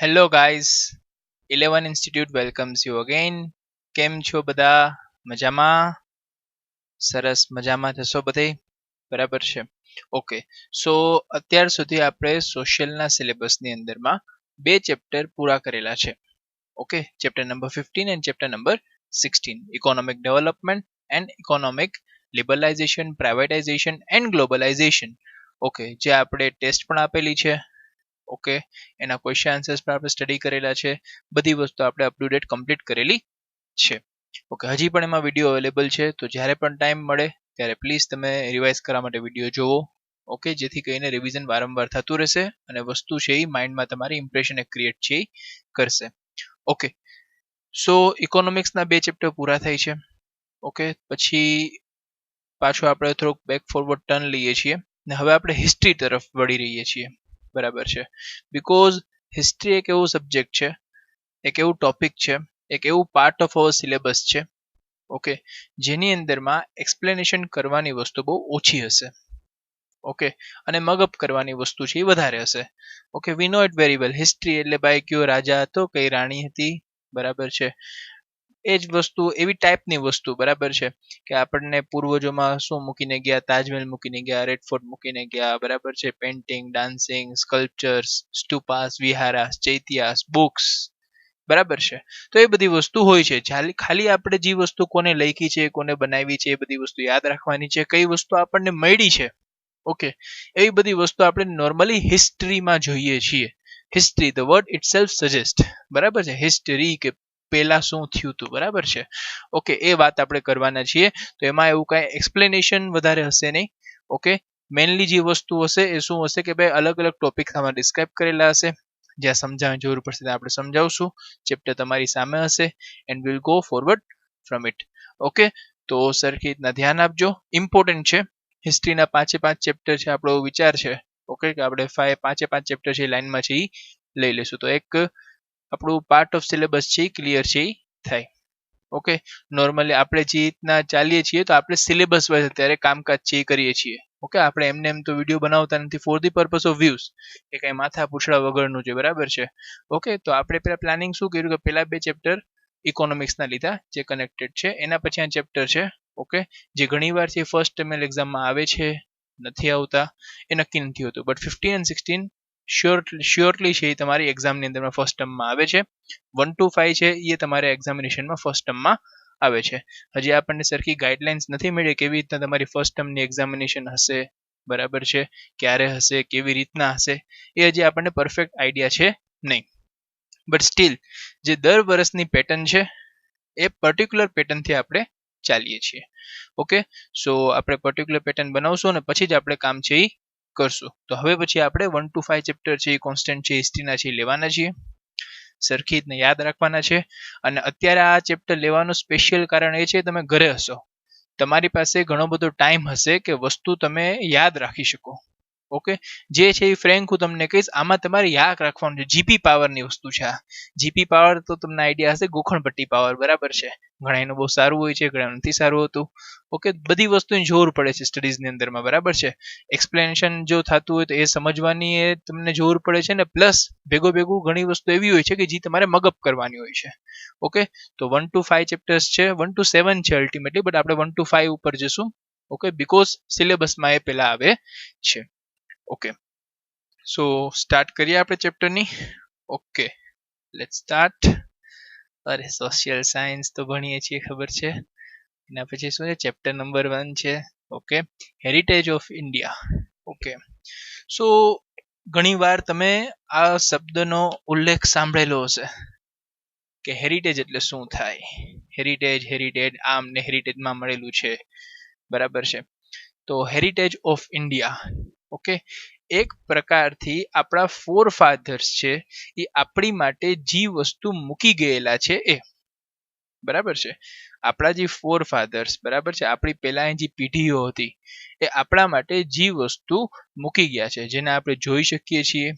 Hello guys, 11 Institute welcomes you again. કેમ છો બધા મજામાં? સરસ મજામાં થશો બધે બરાબર છે. ઓકે, સો અત્યાર સુધી આપણે સોશિયલના સિલેબસની અંદરમાં બે ચેપ્ટર પૂરા કરેલા છે. Okay, chapter number 15 and chapter number 16, economic development and economic liberalisation, privatisation and globalisation. Okay, જે આપણે ટેસ્ટ પણ આપેલી છે. ઓકે, એના ક્વેશ્ચન આન્સર્સ પણ આપણે સ્ટડી કરેલા છે. બધી વસ્તુ આપણે અપ ટુ ડેટ કમ્પ્લીટ કરેલી છે. ઓકે, હજી પણ એમાં વિડીયો અવેલેબલ છે, તો જ્યારે પણ ટાઈમ મળે ત્યારે પ્લીઝ તમે રિવાઇઝ કરવા માટે વિડીયો જોવો. ઓકે, જેથી કરીને રિવિઝન વારંવાર થતું રહેશે અને વસ્તુ છે એ માઇન્ડમાં તમારી ઇમ્પ્રેશન એક ક્રિએટ છે કરશે. ઓકે, સો ઇકોનોમિક્સના બે ચેપ્ટર પૂરા થાય છે. ઓકે, પછી પાછું આપણે થોડુંક બેક ફોરવર્ડ ટર્ન લઈએ છીએ ને હવે આપણે હિસ્ટ્રી તરફ વળી રહીએ છીએ. બરાબર છે, બીકોઝ હિસ્ટ્રી એક એવું સબ્જેક્ટ છે, એક એવું ટોપિક છે, એક એવું પાર્ટ ઓફ અવર સિલેબસ છે. ઓકે, જેની અંદરમાં એક્સપ્લેનેશન કરવાની વસ્તુ બહુ ઓછી હશે. ઓકે, અને મગઅપ કરવાની વસ્તુ છે એ વધારે હશે. Okay, we know it very well. History એટલે ભાઈ કયો રાજા હતો, કઈ રાણી હતી, બરાબર છે. એ જ વસ્તુ, એવી ટાઈપની વસ્તુ, બરાબર છે, કે આપણને પૂર્વજોમાં શું મૂકીને ગયા, તાજમહેલ મૂકીને ગયા, રેડ ફોર્ટ મૂકીને ગયા, બરાબર છે, પેઇન્ટિંગ, ડાન્સિંગ, સ્કલ્પચર્સ, સ્ટુપાસ, વિહારાસ, ચૈત્યાસ, બુક્સ, બરાબર છે. તો એ બધી વસ્તુ હોય છે. ખાલી આપણે જે વસ્તુ કોને લખી છે, કોને બનાવી છે, એ બધી વસ્તુ યાદ રાખવાની છે. કઈ વસ્તુ આપણને મળી છે, ઓકે, એવી બધી વસ્તુ આપણે નોર્મલી હિસ્ટ્રીમાં જોઈએ છીએ. History, the word it self suggest, બરાબર છે. હિસ્ટ્રી કે પેલા શું થયું હતું, બરાબર છે. ઓકે, એ વાત આપણે કરવાના છીએ. તો એમાં એવું કઈ એક્સપ્લેનેશન વધારે હશે નહીં. ઓકે, મેનલી જે વસ્તુ હશે એ શું હશે કે ભાઈ અલગ અલગ ટોપિક આમાં ડિસ્ક્રાઇબ કરેલા હશે. જ્યાં સમજાવવાની જરૂર પડશે ત્યાં આપણે સમજાવશું. ચેપ્ટર તમારી સામે હશે and will go forward from it. Okay, તો સરખી રીતના ધ્યાન આપજો. ઇમ્પોર્ટન્ટ છે. હિસ્ટ્રીના 5 ચેપ્ટર છે, આપણો વિચાર છે. ઓકે, કે આપણે 5 ચેપ્ટર છે લાઈનમાં છે એ લઈ લેશું, તો એક આપણું પાર્ટ ઓફ સિલેબસ છે ક્લિયર છે થાય. ઓકે, નોર્મલી આપણે જે રીતના ચાલીએ છીએ તો આપણે સિલેબસ વાઇઝ અત્યારે કામકાજ છે એ કરીએ છીએ. ઓકે, આપણે એમને એમ તો વિડીયો બનાવતા નથી for the purpose of views, કે કઈ માથા પૂછડા વગરનું છે, બરાબર છે. ઓકે, તો આપણે પેલા પ્લાનિંગ શું કર્યું કે પેલા બે ચેપ્ટર ઇકોનોમિક્સના લીધા જે કનેક્ટેડ છે, એના પછી આ ચેપ્ટર છે. ઓકે, જે ઘણીવાર છે ફર્સ્ટ ટર્મિનલ એક્ઝામમાં આવે છે, નથી આવતા, એ નક્કી નથી હોતું, બટ 15 અને 16 શ્યોરલી છે એ તમારી એક્ઝામની અંદરમાં ફર્સ્ટ ટર્મમાં આવે છે. 1 to 5 છે એ તમારે એક્ઝામિનેશનમાં ફર્સ્ટ ટર્મમાં આવે છે. હજી આપણને સરખી ગાઈડલાઇન્સ નથી મળી કેવી રીતના તમારી ફર્સ્ટ ટર્મની એક્ઝામિનેશન હશે, બરાબર છે, ક્યારે હશે, કેવી રીતના હશે, એ હજી આપણને પરફેક્ટ આઈડિયા છે નહીં. બટ સ્ટીલ જે દર વર્ષની પેટર્ન છે એ પર્ટિક્યુલર પેટર્નથી આપણે ચાલીએ છીએ. ઓકે, સો આપણે પર્ટિક્યુલર પેટર્ન બનાવશું અને પછી જ આપણે કામ છે એ કરશું. તો હવે પછી આપણે 1 to 5 ચેપ્ટર છે એ કોન્સ્ટન્ટ છે હિસ્ટ્રીના છે લેવાના છીએ, સરખી રીતને યાદ રાખવાના છે. અને અત્યારે આ ચેપ્ટર લેવાનું સ્પેશિયલ કારણ એ છે તમે ઘરે હશો, તમારી પાસે ઘણો બધો ટાઈમ હશે કે વસ્તુ તમે યાદ રાખી શકો. ઓકે, જે છે એ ફ્રેન્ક હું તમને કહીશ, આમાં તમારે યાદ રાખવાનું છે. જીપી પાવરની વસ્તુ છે આ. જીપી પાવર તો તમને આઈડિયા હશે, ગોખણપટ્ટી પાવર, બરાબર છે. ઘણા એનું બહુ સારું હોય છે, ઘણા નથી સારું હોતું. ઓકે, બધી વસ્તુની જોર પડે છે સ્ટડીઝની અંદરમાં, બરાબર છે. એક્સપ્લેનેશન જો થતું હોય તો એ સમજવાની એ તમને જોર પડે છે ને, પ્લસ ભેગું ઘણી વસ્તુ એવી હોય છે કે જે તમારે મગઅપ કરવાની હોય છે. ઓકે, તો 1 to 5 ચેપ્ટર્સ છે, 1 to 7 છે અલ્ટિમેટલી, બટ આપણે 1 to 5 ઉપર જશું. ઓકે, બીકોઝ સિલેબસમાં એ પેલા આવે છે. ઓકે, સો સ્ટાર્ટ કરીએ આપણે ચેપ્ટરની. Okay, let's start. અરે સોશિયલ સાયન્સ તો ભણીએ છીએ, ખબર છે. એના પછી શું છે, ચેપ્ટર નંબર 1 છે. Okay, heritage of India. Okay, so ઘણીવાર તમે આ શબ્દનો ઉલ્લેખ સાંભળેલો હશે કે હેરિટેજ એટલે શું થાય. હેરિટેજ આમ ને હેરિટેજમાં મળેલું છે, બરાબર છે. તો હેરિટેજ ઓફ ઇન્ડિયા, ઓકે, એક પ્રકારથી આપણા ફોર ફાધર્સ છે એ આપણી માટે જે વસ્તુ મૂકી ગયેલા છે એ, બરાબર છે. આપણા જે ફોર ફાધર્સ, બરાબર છે, આપણી પહેલા જે પેઢીઓ હતી એ આપણા માટે જે વસ્તુ મૂકી ગયા છે, જેને આપણે જોઈ શકીએ છીએ,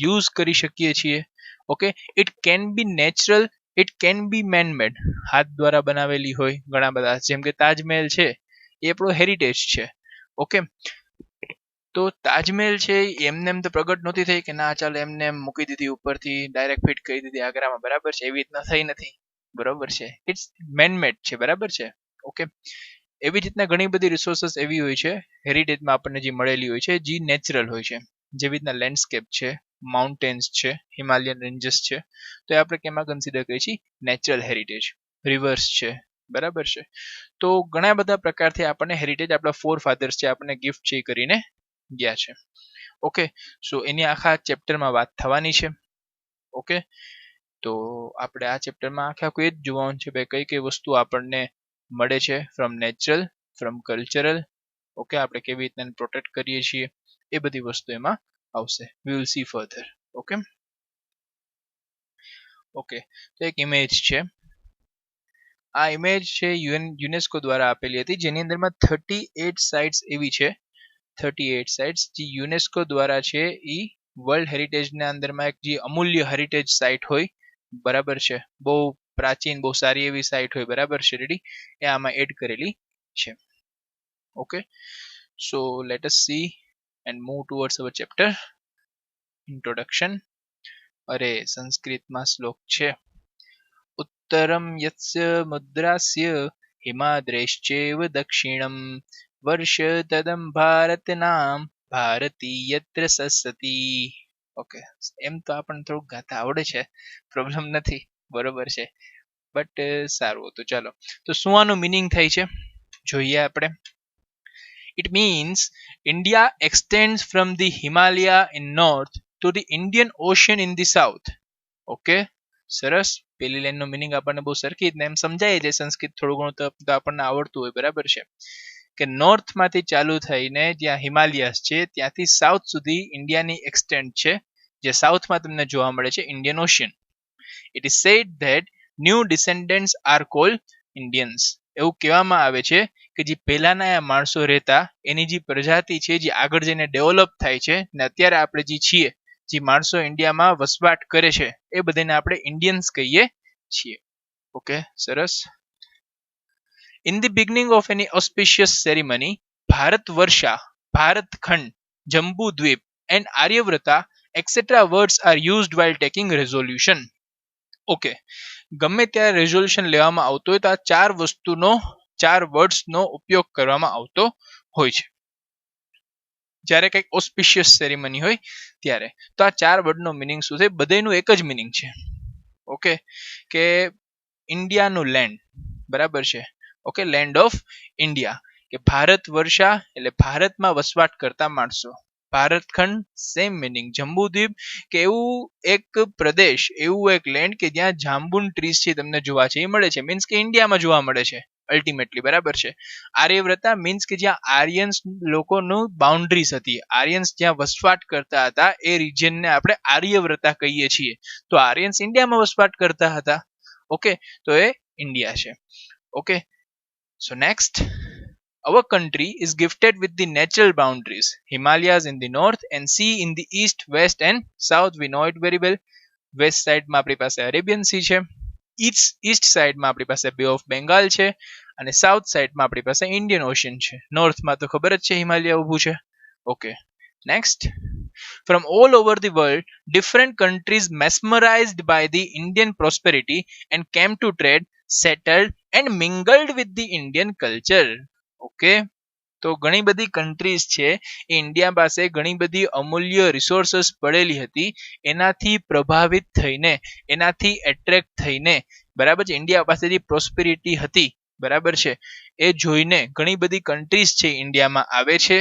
યુઝ કરી શકીએ છીએ. Okay, it can be natural, it can be man-made, હાથ દ્વારા બનાવેલી હોય ઘણા બધા, જેમ કે તાજમહેલ છે એ આપણો હેરિટેજ છે. ઓકે, તો તાજમહેલ છે એમને એમ તો પ્રગટ નહોતી થઈ કે ના ચાલો એમને એમ મૂકી દીધી ઉપરથી ડાયરેક્ટ ફિટ કરી દીધી આગ્રામાં, બરાબર છે, એવી રીતના થઈ નથી, બરોબર છે, ઇટ્સ મેનમેડ છે, બરાબર છે. ઓકે, એવી રીતના ઘણી બધી રિસોર્સિસ એવી હોય છે હેરિટેજમાં આપણને જે મળેલી હોય છે જે નેચરલ હોય છે, જેવી રીતના લેન્ડસ્કેપ છે, માઉન્ટેન્સ છે, હિમાલયન રેન્જીસ છે, તો એ આપણે કેમાં કન્સિડર કરીએ છીએ, નેચરલ હેરિટેજ. રિવર્સ છે, બરાબર છે. તો ઘણા બધા પ્રકારથી આપણને હેરિટેજ આપણા ફોર ફાધર્સ છે આપણને ગિફ્ટ છે કરીને ગયા છે. ઓકે, સો એની આખા ચેપ્ટરમાં વાત થવાની છે. ઓકે, તો આપણે આ ચેપ્ટરમાં આખા કોઈ જ જોવાનું છે ભાઈ કઈ કઈ વસ્તુ આપણને મળે છે from natural, from cultural. Okay, આપણે કેવી રીતના પ્રોટેક્ટ કરીએ છીએ એ બધી વસ્તુ એમાં આવશે. વી will C further. Okay okay, તો એક ઇમેજ છે, આ ઇમેજ છે યુનેસ્કો દ્વારા આપેલી હતી, જેની અંદરમાં 38 સાઇટ્સ એવી છે, 38 સાઇટ્સ જે યુનેસ્કો દ્વારા છે એ વર્લ્ડ હેરિટેજના અંદરમાં એક જે અમૂલ્ય હેરિટેજ સાઇટ હોય, બરાબર છે, બહુ પ્રાચીન બહુ સારી એવી સાઇટ હોય, બરાબર છે, રેડી, એ આમાં એડ કરેલી છે. Okay, so let us see and move towards our chapter introduction. અરે સંસ્કૃતમાં શ્લોક છે, ઉત્તરમ યસ્ય મુદ્રાસ્ય હિમાદ્રેશ્ચેવ દક્ષિણમ વર્ષ તદમ ભારતનામ ભારતી યત્ર સસતી. ઓકે, એમ તો આપણને થોડુંક ગાતા આવડે છે, પ્રોબ્લેમ નથી, બરોબર છે, બટ સારું હતું. ચાલો, તો શું આનું મિનિંગ થાય છે જોઈએ આપણે. It means India extends from the Himalaya in north to the Indian Ocean in the south. Okay, સરસ. પેલી લાઈનનો મિનિંગ આપણને બહુ સરખી રીતના એમ સમજાય છે, સંસ્કૃત થોડું ઘણું તો આપણને આવડતું હોય, બરાબર છે, કે નોર્થમાંથી ચાલુ થઈને જ્યાં હિમાલયાસ છે ત્યાંથી સાઉથ સુધી ઇન્ડિયાની એક્સટેન્ડ છે, જે સાઉથમાં તમને જોવા મળે છે Indian Ocean. It is said that new descendants are called Indians. એવું કહેવામાં આવે છે કે જે પહેલાના માણસો રહેતા એની જે પ્રજાતિ છે જે આગળ જઈને ડેવલપ થાય છે ને અત્યારે આપણે જે છીએ જે માણસો ઇન્ડિયામાં વસવાટ કરે છે એ બધાને આપણે ઇન્ડિયન્સ કહીએ છીએ. ઓકે, સરસ. In the beginning of any auspicious ceremony, Bharatvarsha, Bharatkhand, Jambudvip, and Aryavrata, etc. words are used while taking resolution. Okay, ગમે ત્યારે રેઝોલ્યુશન લેવામાં આવતો હોય તો આ ચાર વસ્તુનો, ચાર વર્ડ્સનો ઉપયોગ કરવામાં આવતો હોય છે જ્યારે કંઈક ઓસ્પિશિયસ સેરેમની હોય ત્યારે. તો આ ચાર વર્ડનો મિનિંગ શું છે, બધાનું એક જ મિનિંગ છે. ઓકે, કે ઇન્ડિયાનું લેન્ડ, બરાબર છે, ઓકે, લેન્ડ ઓફ ઇન્ડિયા, કે ભારત વર્ષા એટલે ભારતમાં વસવાટ કરતા માણસો, ભારતખંડ સેમ મિનિંગ, જંબુદ્વીપ કે એવું એક પ્રદેશ, એવું એક લેન્ડ કે જ્યાં જાંબુન ટ્રીઝ છે તમને જોવા છે એ મળે છે, મીન્સ કે ઇન્ડિયામાં જોવા મળે છે અલ્ટિમેટલી, બરાબર છે. આર્યવ્રતા મીન્સ કે જ્યાં આર્યન્સ લોકોનું બાઉન્ડ્રીઝ હતી, આર્યન્સ જ્યાં વસવાટ કરતા હતા એ રિજિયનને આપણે આર્યવ્રતા કહીએ છીએ. તો આર્યન્સ ઇન્ડિયામાં વસવાટ કરતા હતા. ઓકે, તો એ ઇન્ડિયા છે. Okay, so next, our country is gifted with the natural boundaries, Himalayas in the north and sea in the east, west and south. We know it very well. West સાઇડમાં આપણી પાસે Arabian C છે, East સાઇડમાં આપણી પાસે બે of Bengal છે, અને સાઉથ સાઇડમાં આપણી પાસે ઇન્ડિયન ઓશિયન છે. નોર્થમાં તો ખબર જ છે હિમાલય ઊભું છે. Okay, next. From all over the world, different countries mesmerized by the Indian prosperity and came to trade, settled and mingled with the Indian culture. Okay, તો ઘણી બધી કન્ટ્રીઝ છે એ ઇન્ડિયા પાસે ઘણી બધી અમૂલ્ય રિસોર્સિસ પડેલી હતી, એનાથી પ્રભાવિત થઈને, એનાથી એટ્રેક્ટ થઈને, બરાબર છે, ઇન્ડિયા પાસે જે પ્રોસ્પેરિટી હતી, બરાબર છે, એ જોઈને ઘણી બધી કન્ટ્રીઝ છે ઇન્ડિયામાં આવે છે,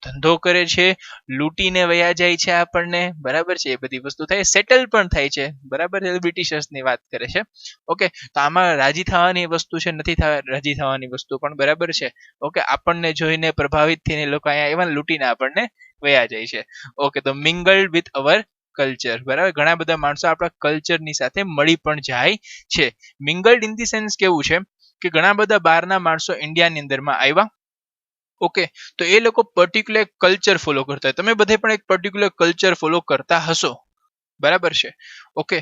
ધંધો કરે છે, લૂંટીને વયા જાય છે આપણને, બરાબર છે, એ બધી વસ્તુ થાય, સેટલ પણ થાય છે, બરાબર છે, બ્રિટિશર્સની વાત કરે છે. ઓકે, તો આમાં રાજી થવાની વસ્તુ છે, નથી રાજી થવાની વસ્તુ પણ, બરાબર છે. ઓકે, આપણને જોઈને પ્રભાવિત થઈને લોકો અહીંયા એવા લૂંટીને આપણને વયા જાય છે. ઓકે, તો મિંગલ્ડ વિથ અવર કલ્ચર, બરાબર, ઘણા બધા માણસો આપણા કલ્ચરની સાથે મળી પણ જાય છે. મિંગલ્ડ ઇન ધી સેન્સ કેવું છે કે ઘણા બધા બહારના માણસો ઇન્ડિયાની અંદરમાં આવ્યા. ઓકે, તો એ લોકો પર્ટિક્યુલર કલ્ચર ફોલો કરતા હોય, તમે બધે પણ એક પર્ટિક્યુલર કલ્ચર ફોલો કરતા હશો, બરાબર છે. ઓકે,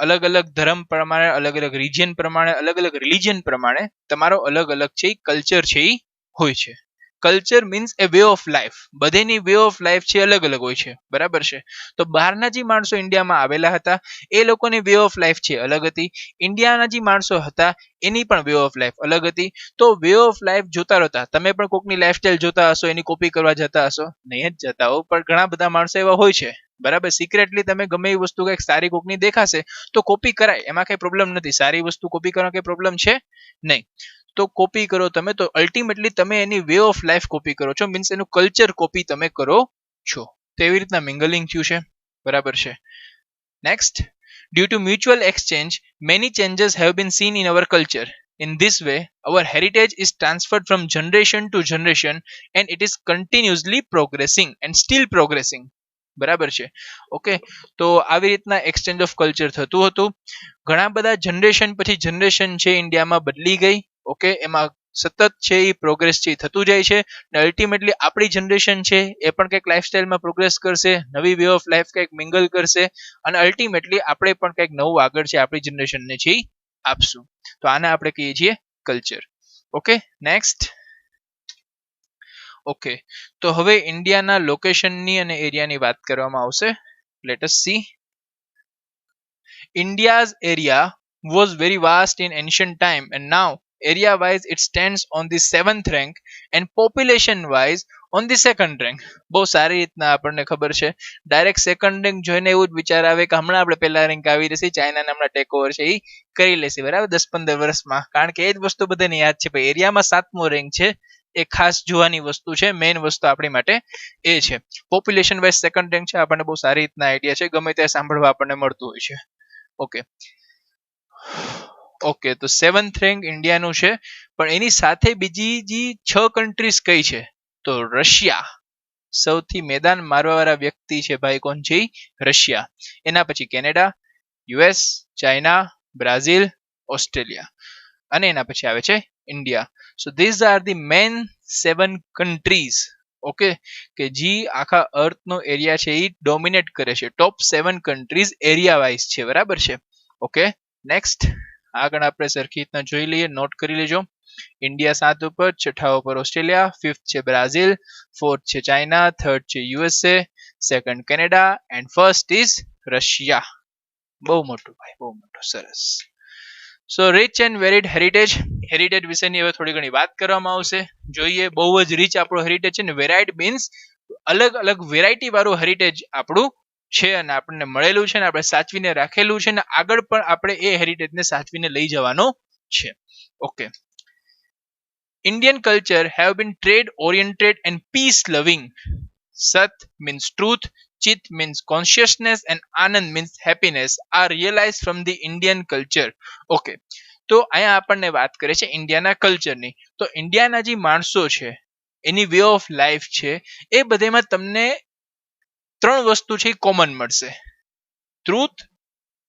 અલગ અલગ ધર્મ પ્રમાણે, અલગ અલગ રિજિયન પ્રમાણે, અલગ અલગ રિલિજન પ્રમાણે તમારો અલગ અલગ છે કલ્ચર છે એ હોય છે. Culture means a way of life. બધેની વે ઓફ લાઈફ છે અલગ અલગ હોય છે, બરાબર છે. તો બહારના જે માણસો ઇન્ડિયામાં આવેલા હતા એ લોકોની વે ઓફ લાઈફ છે અલગ હતી. ઇન્ડિયાના જે માણસો હતા એની પણ વે ઓફ લાઈફ અલગ હતી. તો વે ઓફ લાઈફ જોતા રહેતા, તમે પણ કોકની લાઈફસ્ટાઈલ જોતા હશો, એની કોપી કરવા જતા હશો? નહીં જ જતા હો, પણ ઘણા બધા માણસો એવા હોય છે, બરાબર. સિક્રેટલી તમે ગમે એ વસ્તુ કંઈક સારી કોકની દેખાશે તો કોપી કરાય, એમાં કઈ પ્રોબ્લેમ નથી. સારી વસ્તુ કોપી કરવાનો કઈ પ્રોબ્લેમ છે નહીં. તો કોપી કરો તમે, તો અલ્ટિમેટલી તમે એની વે ઓફ લાઈફ કોપી કરો છો, મીન્સ એનું કલ્ચર કોપી તમે કરો છો. તો એવી રીતના મિંગલિંગ થયું છે, બરાબર છે. Next, due to mutual exchange many changes have been seen in our culture. In this way our heritage is transferred from generation to generation and it is continuously progressing and still progressing. બરાબર છે. Okay, તો આવી રીતના exchange of culture થતું હતું. ઘણા બધા generation પછી જનરેશન છે ઇન્ડિયામાં બદલી ગઈ. ઓકે, એમાં સતત છે એ પ્રોગ્રેસ છે થતું જાય છે. ને અલ્ટિમેટલી આપણી જનરેશન છે એ પણ કંઈક લાઈફસ્ટાઈલમાં પ્રોગ્રેસ કરશે, નવી વે ઓફ લાઈફ કંઈક મિંગલ કરશે, અને અલ્ટિમેટલી આપણે પણ કંઈક નવું આગળ છે આપણી જનરેશનને છે આપશું. તો આને આપણે કહીએ છીએ કલ્ચર. Okay, next. ઓકે, તો હવે ઇન્ડિયાના લોકેશનની અને એરિયાની વાત કરવામાં આવશે. Late us C. India's area was very vast in ancient time and now area wise it stands on the 7th rank and population wise on the 2nd rank. બહુ સારી રીતના આપણને ખબર છે. ડાયરેક્ટ સેકન્ડ રેન્ક જોઈને એવું જ વિચાર આવે કે હમણાં આપણે પહેલા રેન્ક આવી રહેશે, ચાઇનાને હમણાં ટેક ઓવર છે એ કરી લેશે, બરાબર, 10-15 વર્ષમાં. કારણ કે એ જ વસ્તુ બધાને યાદ છે ભાઈ, એરિયામાં 7મો રેન્ક છે. એ ખાસ જોવાની વસ્તુ છે, મેઇન વસ્તુ આપણી માટે એ છે. પોપ્યુલેશન વાઇઝ સેકન્ડ રેન્ક છે, આપણને બહુ સારી રીતના આઈડિયા છે, ગમે ત્યાં સાંભળવા આપણને મળતું હોય છે. ઓકે, ઓકે, તો 7th રેન્ક ઇન્ડિયાનું છે. પણ એની સાથે બીજી જે 6 કન્ટ્રીઝ કઈ છે? તો રશિયા સૌથી મેદાન મારવાવાળા વ્યક્તિ છે ભાઈ, કોણ છે? રશિયા. એના પછી Canada, US, China, Brazil, Australia, અને એના પછી આવે છે India. So these are the main 7 countries. Okay, કે જે આખા અર્થ નો એરિયા છે એ ડોમિનેટ કરે છે. ટોપ 7 કન્ટ્રીઝ એરિયા વાઇઝ છે, બરાબર છે. Okay, next. આગળ આપણે સરખી રીતના જોઈ લઈએ, નોટ કરી લેજો. ઇન્ડિયા 7 ઉપર, છઠ્ઠા ઉપર ઓસ્ટ્રેલિયા, 5th છે બ્રાઝિલ, 4th છે ચાઇના, 3rd છે USA, 2nd Canada and 1st is Russia. બહુ મોટું ભાઈ, બહુ મોટું, સરસ. So rich and varied heritage. Heritage વિશેની હવે થોડી ઘણી વાત કરવામાં આવશે. જોઈએ, બહુ જ રીચ આપણો હેરિટેજ છે ને. વેરાઇડ મીન્સ અલગ અલગ વેરાયટી વાળું હેરિટેજ આપણું છે અને આપણને મળેલું છે ને આપણે સાચવીને રાખેલું છે ને આગળ પણ આપણે એ હેરિટેજને સાચવીને લઈ જવાનો છે. Okay, Indian culture have been trade oriented and peace loving. Sat means truth, Chit means consciousness and Anand means happiness are realized from the Indian culture. Okay, તો અહીંયા આપણને વાત કરે છે ઇન્ડિયાના કલ્ચરની. તો ઇન્ડિયાના જે માણસો છે એની વે ઓફ લાઈફ છે એ બધેમાં તમને 3 વસ્તુ છે કોમન મળશે. Truth,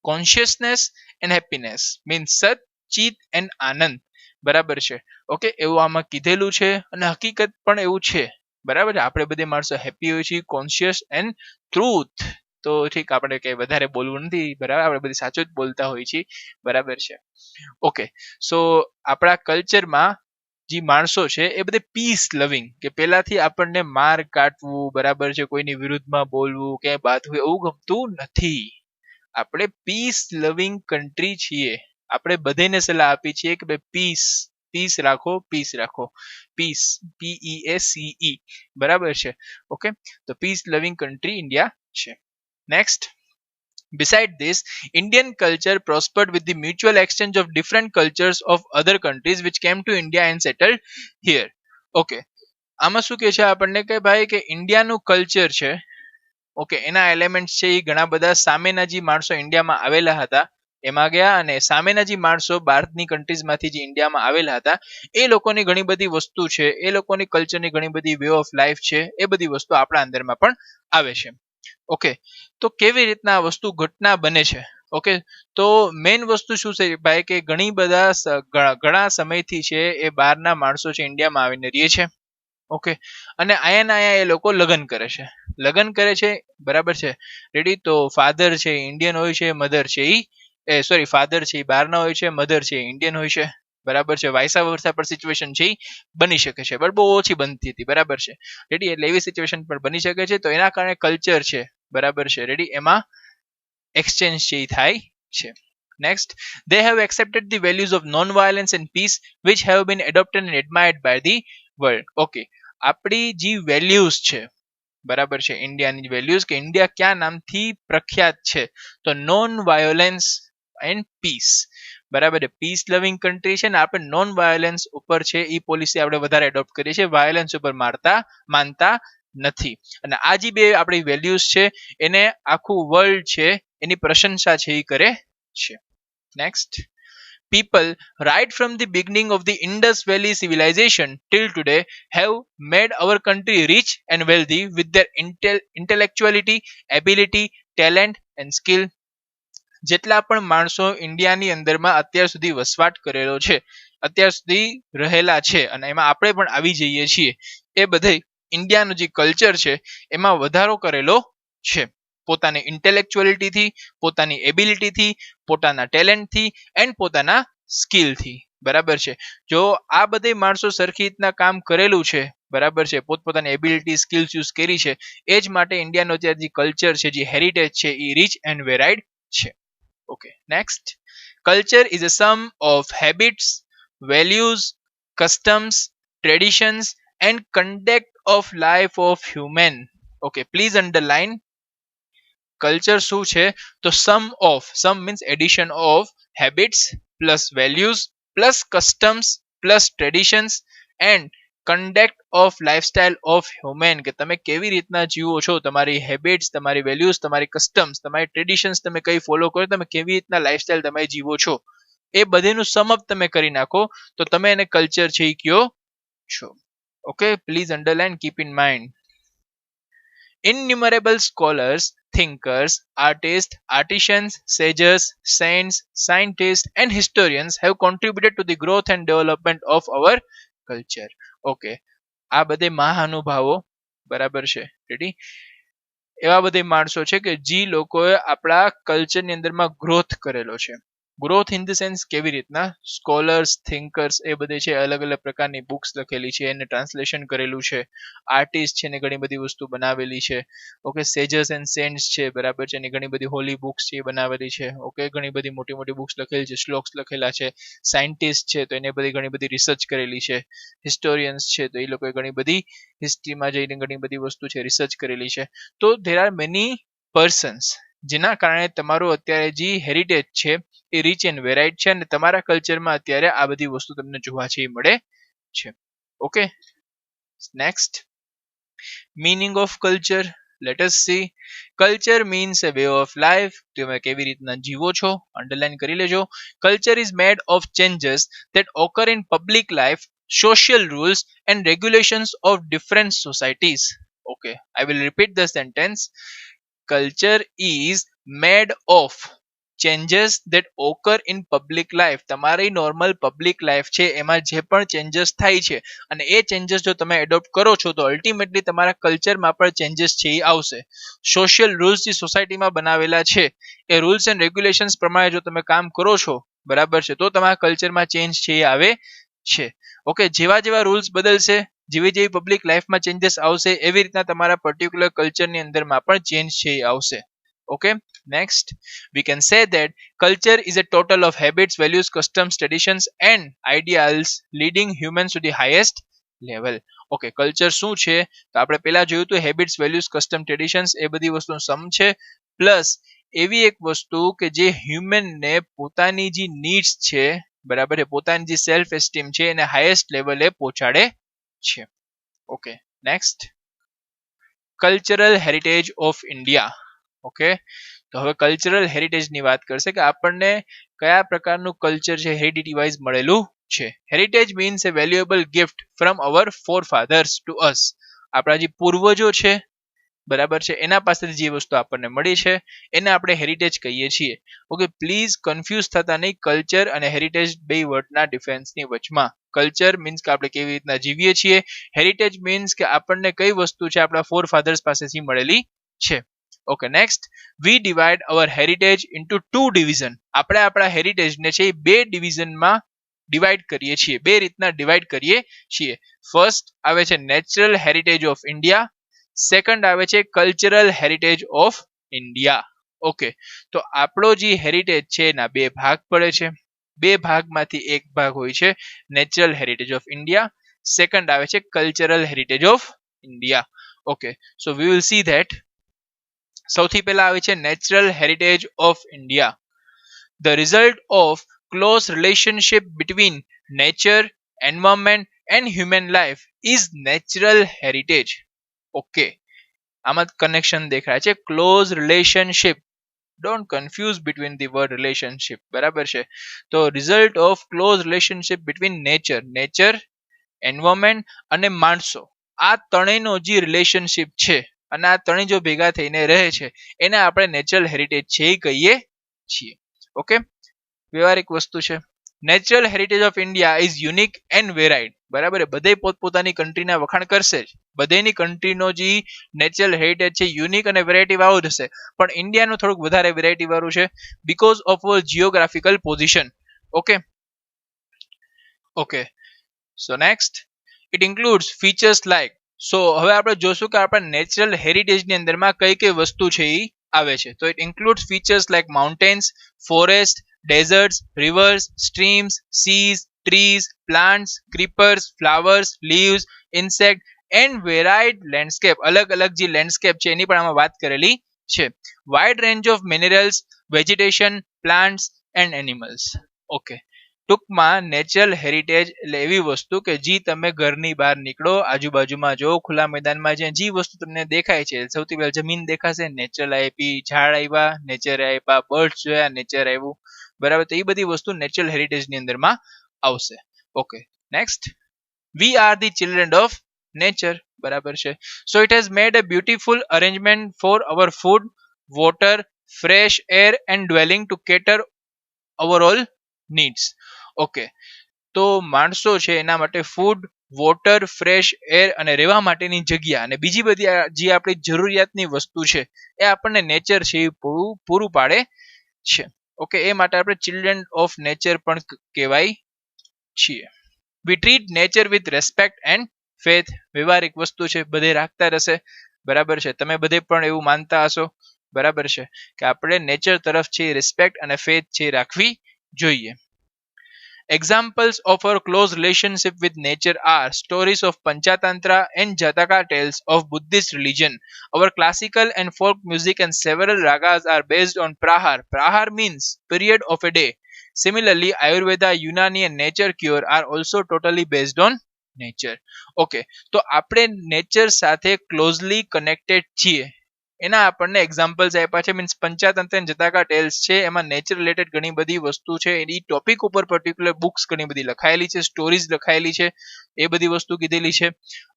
consciousness and happiness, means સત, ચિત એન્ડ આનંદ, બરાબર છે. ઓકે, એવું આમાં કીધેલું છે અને હકીકત પણ એવું છે, બરાબર. આપણે બધે માણસો હેપી હોય છે, કોન્શિયસ એન્ડ ટ્રુથ. તો ઠીક, આપણે કઈ વધારે બોલવું નથી, બરાબર, આપણે બધી સાચું જ બોલતા હોય છે, બરાબર છે. ઓકે, સો આપણા કલ્ચરમાં જે માણસો છે એ બધે પીસ લવિંગ, કે પેલાથી આપણને માર કાટવું, બરાબર છે, કોઈની વિરુદ્ધમાં બોલવું, ક્યાંય બાંધવું, એવું ગમતું નથી. આપણે પીસ લવિંગ કન્ટ્રી છીએ. આપણે બધાને સલાહ આપી છીએ કે ભાઈ પીસ પીસ રાખો, પીસ રાખો, પીસ, PEACE, બરાબર છે. ઓકે, તો પીસ લવિંગ કન્ટ્રી ઇન્ડિયા છે. Next. Beside this, Indian culture prospered with the mutual exchange of different cultures of other countries which came to India and settled here. Okay, આમાં શું કહે છે આપણને કે ભાઈ કે ઇન્ડિયાનું કલ્ચર છે, ઓકે, એના એલિમેન્ટ્સ છે એ ઘણા બધા સામેના જે માણસો ઇન્ડિયામાં આવેલા હતા એમાં ગયા, અને સામેના જે માણસો બહારની કન્ટ્રીઝમાંથી જે ઇન્ડિયામાં આવેલા હતા એ લોકોની ઘણી બધી વસ્તુ છે, એ લોકોની કલ્ચરની ઘણી બધી વે ઓફ લાઈફ છે, એ બધી વસ્તુ આપણા અંદરમાં પણ આવે છે. ઓકે, તો કેવી રીતના આ વસ્તુ ઘટના બને છે? ઓકે, તો મેઇન વસ્તુ શું છે ભાઈ કે ઘણી ઘણા સમયથી છે એ બહારના માણસો છે ઇન્ડિયામાં આવીને રહે છે. ઓકે, અને અહીંયા એ લોકો લગ્ન કરે છે, લગ્ન કરે છે, બરાબર છે, રેડી. તો ફાધર છે ઇન્ડિયન હોય છે, મધર છે એ સોરી ફાધર છે એ બહારના હોય છે, મધર છે ઇન્ડિયન હોય છે, બરાબર છે. વાયસા વર્સા પર સિચ્યુએશન છે બની શકે છે, બટ બહુ ઓછી બનતી હતી. બરાબર છે રેડી. એટલે એવી સિચ્યુએશન પર બની શકે છે. તો એના કારણે કલ્ચર છે બરાબર છે રેડી, એમાં એક્સચેન્જ છે એ થાય છે. Next, they have accepted the values of non-violence and peace, which have been adopted and admired by the world. Okay, આપણી જે વેલ્યુઝ છે બરાબર છે, ઇન્ડિયાની વેલ્યુઝ, કે ઇન્ડિયા ક્યાં નામથી પ્રખ્યાત છે, તો નોન વાયોલેન્સ એન્ડ પીસ. બરાબર છે, પીસ લવિંગ કન્ટ્રી છે ને આપણે નોન વાયોલેન્સ ઉપર છે એ પોલિસી આપણે વધારે એડોપ્ટ કરીએ છીએ, વાયોલેન્સ ઉપર માનતા નથી. અને આ જે બે આપણી વેલ્યુઝ છે એને આખું વર્લ્ડ છે એની પ્રશંસા છે એ કરે છે. Next, people right from the beginning of the Indus Valley civilization till today have made our country rich and wealthy with their intellectuality, ability, talent and skill. જેટલા પણ માણસો ઇન્ડિયાની અંદરમાં અત્યાર સુધી વસવાટ કરેલો છે, અત્યાર સુધી રહેલા છે, અને એમાં આપણે પણ આવી જઈએ છીએ, એ બધે ઇન્ડિયાનું જે કલ્ચર છે એમાં વધારો કરેલો છે, પોતાની ઇન્ટેલેક્ચ્યુઅલિટીથી, પોતાની એબિલિટીથી, પોતાના ટેલેન્ટથી એન્ડ પોતાના સ્કિલથી. બરાબર છે, જો આ બધે માણસો સરખી રીતના કામ કરેલું છે બરાબર છે, પોતપોતાની એબિલિટી સ્કિલ્સ યુઝ કરી છે, એ જ માટે ઇન્ડિયાનો અત્યારે જે કલ્ચર છે, જે હેરિટેજ છે એ રીચ એન્ડ વેરાઇડ છે. Okay, next, culture is a sum of habits, values, customs, traditions and conduct of life of human. Okay, please underline, culture શું છે, તો sum means addition of habits plus values plus customs plus traditions and conduct of lifestyle of human, કે તમે કેવી રીતના જીવો છો, તમારી હેબિટ્સ, તમારી વેલ્યુઝ, તમારી કસ્ટમ્સ, તમારી ટ્રેડિશન્સ તમે કઈ ફોલો કરો, તમે કેવી રીતના લાઈફસ્ટાઈલ તમે જીવો છો, એ બધેનું સમઅપ તમે કરી નાખો તો તમે એને કલ્ચર છે એ કયો છો. Okay, please underline, keep in mind. Innumerable scholars, thinkers, artists, artisans, sages, saints, scientists, and historians have contributed to the growth and development of our culture. Okay, આ બધે મહાનુભાવો બરાબર છે રેડી, એવા બધે માણસો છે કે જે લોકોએ આપણા કલ્ચરની અંદરમાં ગ્રોથ કરેલો છે. ગ્રોથ ઇન ધ સેન્સ કેવી રીતના, સ્કોલર્સ, થિંકર્સ એ બધે છે અલગ અલગ પ્રકારની બુક્સ લખેલી છે, એને ટ્રાન્સલેશન કરેલું છે, આર્ટિસ્ટ છે ને ઘણી બધી વસ્તુ બનાવેલી છે. ઓકે, સેજર્સ એન્ડ સેન્ટ્સ છે બરાબર છે, એની ઘણી બધી હોલી બુક્સ છે એ બનાવેલી છે. ઓકે, ઘણી બધી મોટી મોટી બુક્સ લખેલી છે, શ્લોક્સ લખેલા છે. સાયન્ટિસ્ટ છે તો એને બધી ઘણી બધી રિસર્ચ કરેલી છે. હિસ્ટોરિયન્સ છે તો એ લોકોએ ઘણી બધી હિસ્ટ્રીમાં જઈને ઘણી બધી વસ્તુ છે રિસર્ચ કરેલી છે. તો ધેર આર મેની પર્સન્સ જેના કારણે તમારું અત્યારે જે હેરિટેજ છે એ રીચ એન્ડ વેરાઇડ છે, અને તમારા કલ્ચરમાં અત્યારે આ બધી વસ્તુ તમને જોવા છે મળે છે. Okay, next, meaning of culture. Late us C. Culture means a way of life, તમે કેવી રીતના જીવો છો, અંડરલાઈન કરી લેજો. Culture is made of changes that occur in public life, social rules and regulations of different societies. Okay, I will repeat the sentence. Culture is made of changes that occur in public life. તમારી normal public life છે એમાં જે પણ changes થાય છે અને એ changes જો તમે એડોપ્ટ કરો છો તો અલ્ટિમેટલી તમારા કલ્ચરમાં પણ ચેન્જીસ છે એ આવશે. સોશિયલ રૂલ્સ જે સોસાયટીમાં બનાવેલા છે એ રૂલ્સ એન્ડ રેગ્યુલેશન્સ પ્રમાણે જો તમે કામ કરો છો બરાબર છે તો તમારા કલ્ચરમાં ચેન્જ છે એ આવે છે. ઓકે, જેવા જેવા રૂલ્સ બદલશે, જેવી જેવી પબ્લિક લાઈફમાં ચેન્જીસ આવશે, એવી રીતના તમારા પર્ટિક્યુલર કલ્ચરની અંદરમાં પણ ચેન્જ છે એ આવશે. Okay, next, we can say that culture is a total of habits, values, customs, traditions and ideals leading humans to the highest level. Okay, culture શું છે તો આપણે પહેલા જોયું તો હેબિટ્સ, વેલ્યુઝ, કસ્ટમ, ટ્રેડિશન્સ એ બધી વસ્તુનો સમ છે, પ્લસ એવી એક વસ્તુ કે જે હ્યુમનને પોતાની જે નીડ્સ છે બરાબર છે, પોતાની જે સેલ્ફ એસ્ટીમ છે એને હાઈએસ્ટ લેવલે પહોંચાડે છે. Okay, next, cultural heritage of India. Okay, તો હવે કલ્ચરલ હેરિટેજની વાત કરશે કે આપણને કયા પ્રકારનું કલ્ચર છે હેરિડિટી વાઇઝ મળેલું છે. Heritage means a valuable gift from our forefathers to us. આપણા જે પૂર્વજો છે બરાબર છે એના પાસેથી જે વસ્તુ આપણને મળી છે એને આપણે હેરિટેજ કહીએ છીએ. ઓકે, પ્લીઝ કન્ફ્યુઝ થતા નહીં કલ્ચર અને હેરિટેજ બે વર્ડના ડિફરન્સની વચમાં. કલ્ચર મીન્સ કે આપણે કેવી રીતના જીવીએ છીએ, હેરિટેજ મીન્સ કે આપણને કઈ વસ્તુ છે આપણા ફોર ફાધર્સ પાસેથી મળેલી છે. ઓકે, નેક્સ્ટ, વી ડિવાઇડ અવર હેરિટેજ ઇન્ટુ ટુ ડિવિઝન. આપણે આપણા હેરિટેજને છે બે ડિવિઝનમાં ડિવાઈડ કરીએ છીએ, બે રીતના ડિવાઈડ કરીએ છીએ. ફર્સ્ટ આવે છે natural heritage of India, second આવે છે cultural heritage of India. Okay, તો આપણો જે હેરિટેજ છે એના બે ભાગ પડે છે. બે ભાગમાંથી એક ભાગ હોય છે natural heritage of India, second આવે છે cultural heritage of India. Okay, so V will C that. સૌથી પહેલા આવે છે natural heritage of India. The result of close relationship between nature, environment and human life is natural heritage. Okay, આમાં connection દેખાય છે, close relationship. Don't confuse between the word relationship, બરાબર છે. તો result of close relationship between nature, environment અને માણસો, આ ત્રણેયનો જે રિલેશનશિપ છે અને આ ત્રણેય જો ભેગા થઈને રહે છે એને આપણે નેચરલ હેરિટેજ છે કહીએ છીએ. ઓકે, વ્યવહારિક વસ્તુ છે. Natural heritage of India is unique and varied. બરાબર, બધે પોતપોતાની કન્ટ્રીના વખાણ કરશે જ. બધેની કન્ટ્રીનો જે નેચરલ હેરિટેજ છે યુનિક અને વેરાયટી વાળું જ હશે, પણ ઇન્ડિયાનું થોડુંક વધારે વેરાયટી વાળું છે because of geographical position. Okay okay, so next it includes features like. So હવે આપણે જોશું કે આપણા નેચરલ હેરિટેજની અંદરમાં કઈ કઈ વસ્તુ છે એ આવે છે. તો it includes features like mountains, forest, deserts, rivers, streams, seas, trees, plants, creepers, flowers, leaves, insect and varied landscape. અલગ અલગ જે લેન્ડસ્કેપ છે એની પણ આમાં વાત કરેલી છે. Wide range of minerals, vegetation, plants and animals. Okay, ટૂંકમાં નેચરલ હેરિટેજ એટલે એવી વસ્તુ કે જે તમે ઘરની બહાર નીકળો, આજુબાજુમાં જો ખુલ્લા મેદાનમાં જે વસ્તુ તમને દેખાય છે, સૌથી પહેલા જમીન દેખાશે, નેચર આપી, ઝાડ આવ્યા, નેચર આપ્યા, બર્ડ્સ જોયા, નેચર આવ્યું, બરાબર. તો એ બધી વસ્તુ નેચરલ હેરિટેજની અંદરમાં આવશે. Okay, next, we are the children of nature. બરાબર છે. So it has made a beautiful arrangement for our food, water, fresh air and dwelling to cater our all needs. Okay, તો માણસો છે એના માટે ફૂડ, વોટર, ફ્રેશ એર અને રહેવા માટેની જગ્યા અને બીજી બધી જે આપણી જરૂરિયાતની વસ્તુ છે એ આપણને નેચર છે એ પૂરું પાડે છે. ઓકે, એ માટે આપણે ચિલ્ડ્રન ઓફ નેચર પણ કહેવાય છીએ. We treat nature with respect and faith. વ્યવહારિક વસ્તુ છે, બધે રાખતા રહેશે, બરાબર છે. તમે બધે પણ એવું માનતા હશો, બરાબર છે, કે આપણે નેચર તરફ છે રિસ્પેક્ટ અને ફેથ છે રાખવી જોઈએ. Examples of our close relationship with nature are stories of Panchatantra and Jataka tales of Buddhist religion. Our classical and folk music and several ragas are based on prahar. Prahar means period of a day. Similarly, Ayurveda, Unani and nature cure are also totally based on nature. Okay, તો આપણે nature સાથે closely connected છીએ એના આપણને examples આપ્યા છે. Means પંચાતંત્ર અને જતાકા tales છે એમાં નેચર રિલેટેડ ઘણી બધી વસ્તુ છે, એની ટોપિક ઉપર પર્ટિક્યુલર બુક્સ ઘણી બધી લખાયેલી છે, સ્ટોરીઝ લખાયેલી છે, એ બધી વસ્તુ કીધેલી છે.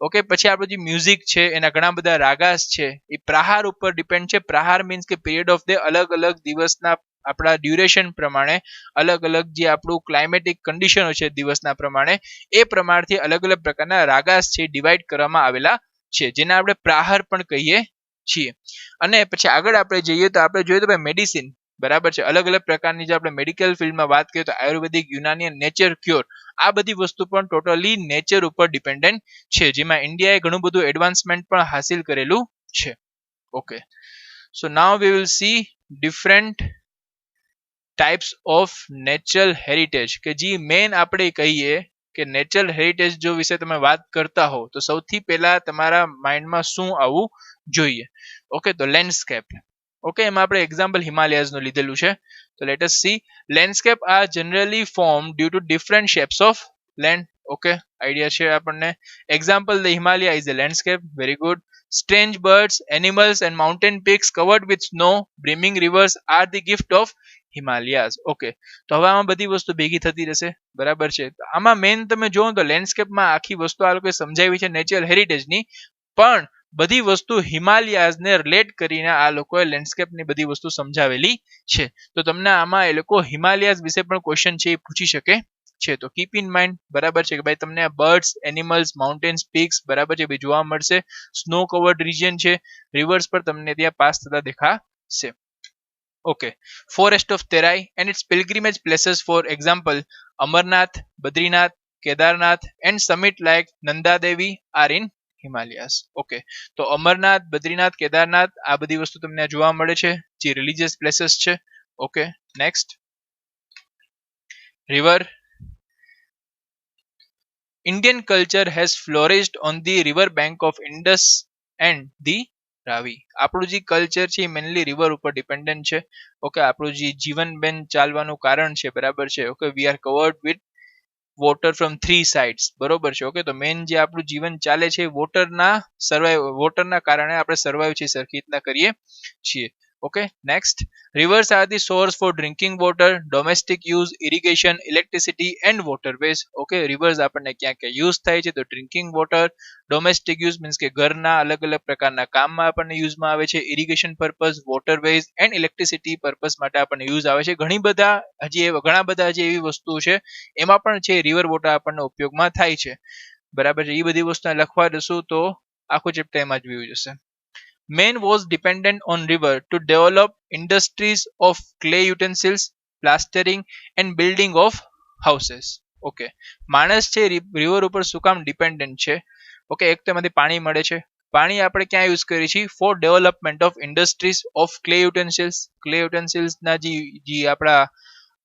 ઓકે, પછી આપણું જે મ્યુઝિક છે એના ઘણા બધા રાગાસ છે એ પ્રહાર ઉપર ડિપેન્ડ છે. પ્રહાર મીન્સ કે પીરિયડ ઓફ ડે, અલગ અલગ દિવસના આપણા ડ્યુરેશન પ્રમાણે અલગ અલગ જે આપણું ક્લાઇમેટિક કન્ડિશનો છે દિવસના પ્રમાણે, એ પ્રમાણથી અલગ અલગ પ્રકારના રાગાસ છે ડિવાઈડ કરવામાં આવેલા છે, જેને આપણે પ્રહાર પણ કહીએ છીએ. અને પછી આગળ આપણે જઈએ તો આપણે જોઈએ તો ભાઈ મેડિસિન, બરાબર છે. અલગ અલગ પ્રકારની જે આપણે મેડિકલ ફિલ્ડમાં વાત કરીએ તો આયુર્વેદિક, યુનાની અને નેચર ક્યોર, આ બધી વસ્તુ પણ ટોટલી નેચર ઉપર ડિપેન્ડન્ટ છે, જેમાં ઇન્ડિયાએ ઘણું બધું એડવાન્સમેન્ટ પણ હાસિલ કરેલું છે. Okay, so now V will C different types of natural heritage, કે જે મેઇન આપણે કહીએ કે નેચરલ હેરિટેજ જો વિશે તમે વાત કરતા હો તો સૌથી પહેલા તમારા માઇન્ડમાં શું આવવું જોઈએ. ઓકે, તો લેન્ડસ્કેપ. ઓકે, એમાં આપણે એક્ઝામ્પલ હિમાલયાઝનું લીધેલું છે. તો let us see. Landscape are generally form due to different shapes of land. Okay, idea છે આપણને. Example, the Himalaya is a landscape. Very good. Strange birds, animals and mountain peaks covered with snow, brimming rivers are the gift of Himalayas. Okay, તો હવે આમાં બધી વસ્તુ ભેગી થતી રહેશે, બરાબર છે. આમાં મેઇન તમે જોવો તો લેન્ડસ્કેપમાં આખી વસ્તુ આ લોકોએ સમજાવી છે નેચરલ હેરિટેજની, પણ બધી વસ્તુ હિમાલયાઝને રિલેટ કરીને આ લોકોએ લેન્ડસ્કેપની બધી વસ્તુ સમજાવેલી છે. તો તમને આમાં એ લોકો હિમાલયાઝ વિશે પણ ક્વેશ્ચન છે એ પૂછી શકે છે. તો કીપ ઇન માઇન્ડ, બરાબર છે, કે ભાઈ તમને બર્ડ્સ, એનિમલ્સ, માઉન્ટેન્સ, પીક્સ, બરાબર છે, ભાઈ જોવા મળશે. સ્નો કવર્ડ રિજિયન છે, રિવર્સ પર તમને ત્યાં પાસ થતા દેખાશે. Okay, forest of Terai and its pilgrimage places, for example, Amarnath, Badrinath, Kedarnath, and summit like Nanda Devi are in Himalayas. Okay, તો અમરનાથ, બદ્રીનાથ, કેદારનાથ આ બધી વસ્તુ તમને જોવા મળે છે જે રિલીજીયસ પ્લેસીસ છે. Okay, next river. Indian culture has flourished on the river bank of Indus and the Ravi. આપણું જે કલ્ચર છે એ મેનલી રિવર ઉપર ડિપેન્ડન્ટ છે. ઓકે, આપણું જે જીવન બેન ચાલવાનું કારણ છે, બરાબર છે. Okay, we are covered with water from 3 sides, બરોબર છે. ઓકે, તો મેન જે આપણું જીવન ચાલે છે વોટરના કારણે આપણે સર્વાઈવ છે સરખી રીતના કરીએ છીએ. Okay, next, rivers are the source for drinking water, domestic use, irrigation, electricity and waterways. Okay, rivers આપણને ક્યાં ક્યાં યુઝ થાય છે તો drinking water, domestic use means કે ઘરના અલગ અલગ પ્રકારના કામમાં આપણને યુઝમાં આવે છે, irrigation purpose, waterways and electricity purpose માટે આપણને યુઝ આવે છે. ઘણા બધા હજી એવી વસ્તુ છે એમાં પણ છે રિવર વોટર આપણને ઉપયોગમાં થાય છે, બરાબર છે. એ બધી વસ્તુ લખવા દશું તો આખું ચેપ્ટર એમાં જ વ્યૂ જશે. Man was dependent on river to develop industries of clay utensils, plastering and building of houses. Okay, માણસ છે રિવર ઉપર શું કામ ડિપેન્ડન્ટ છે? ઓકે, એક તો એમાંથી પાણી મળે છે. પાણી આપણે ક્યાં યુઝ કરીએ છીએ? For development of industries of clay utensils. Clay યુટેન્સિલ્સના જે આપણા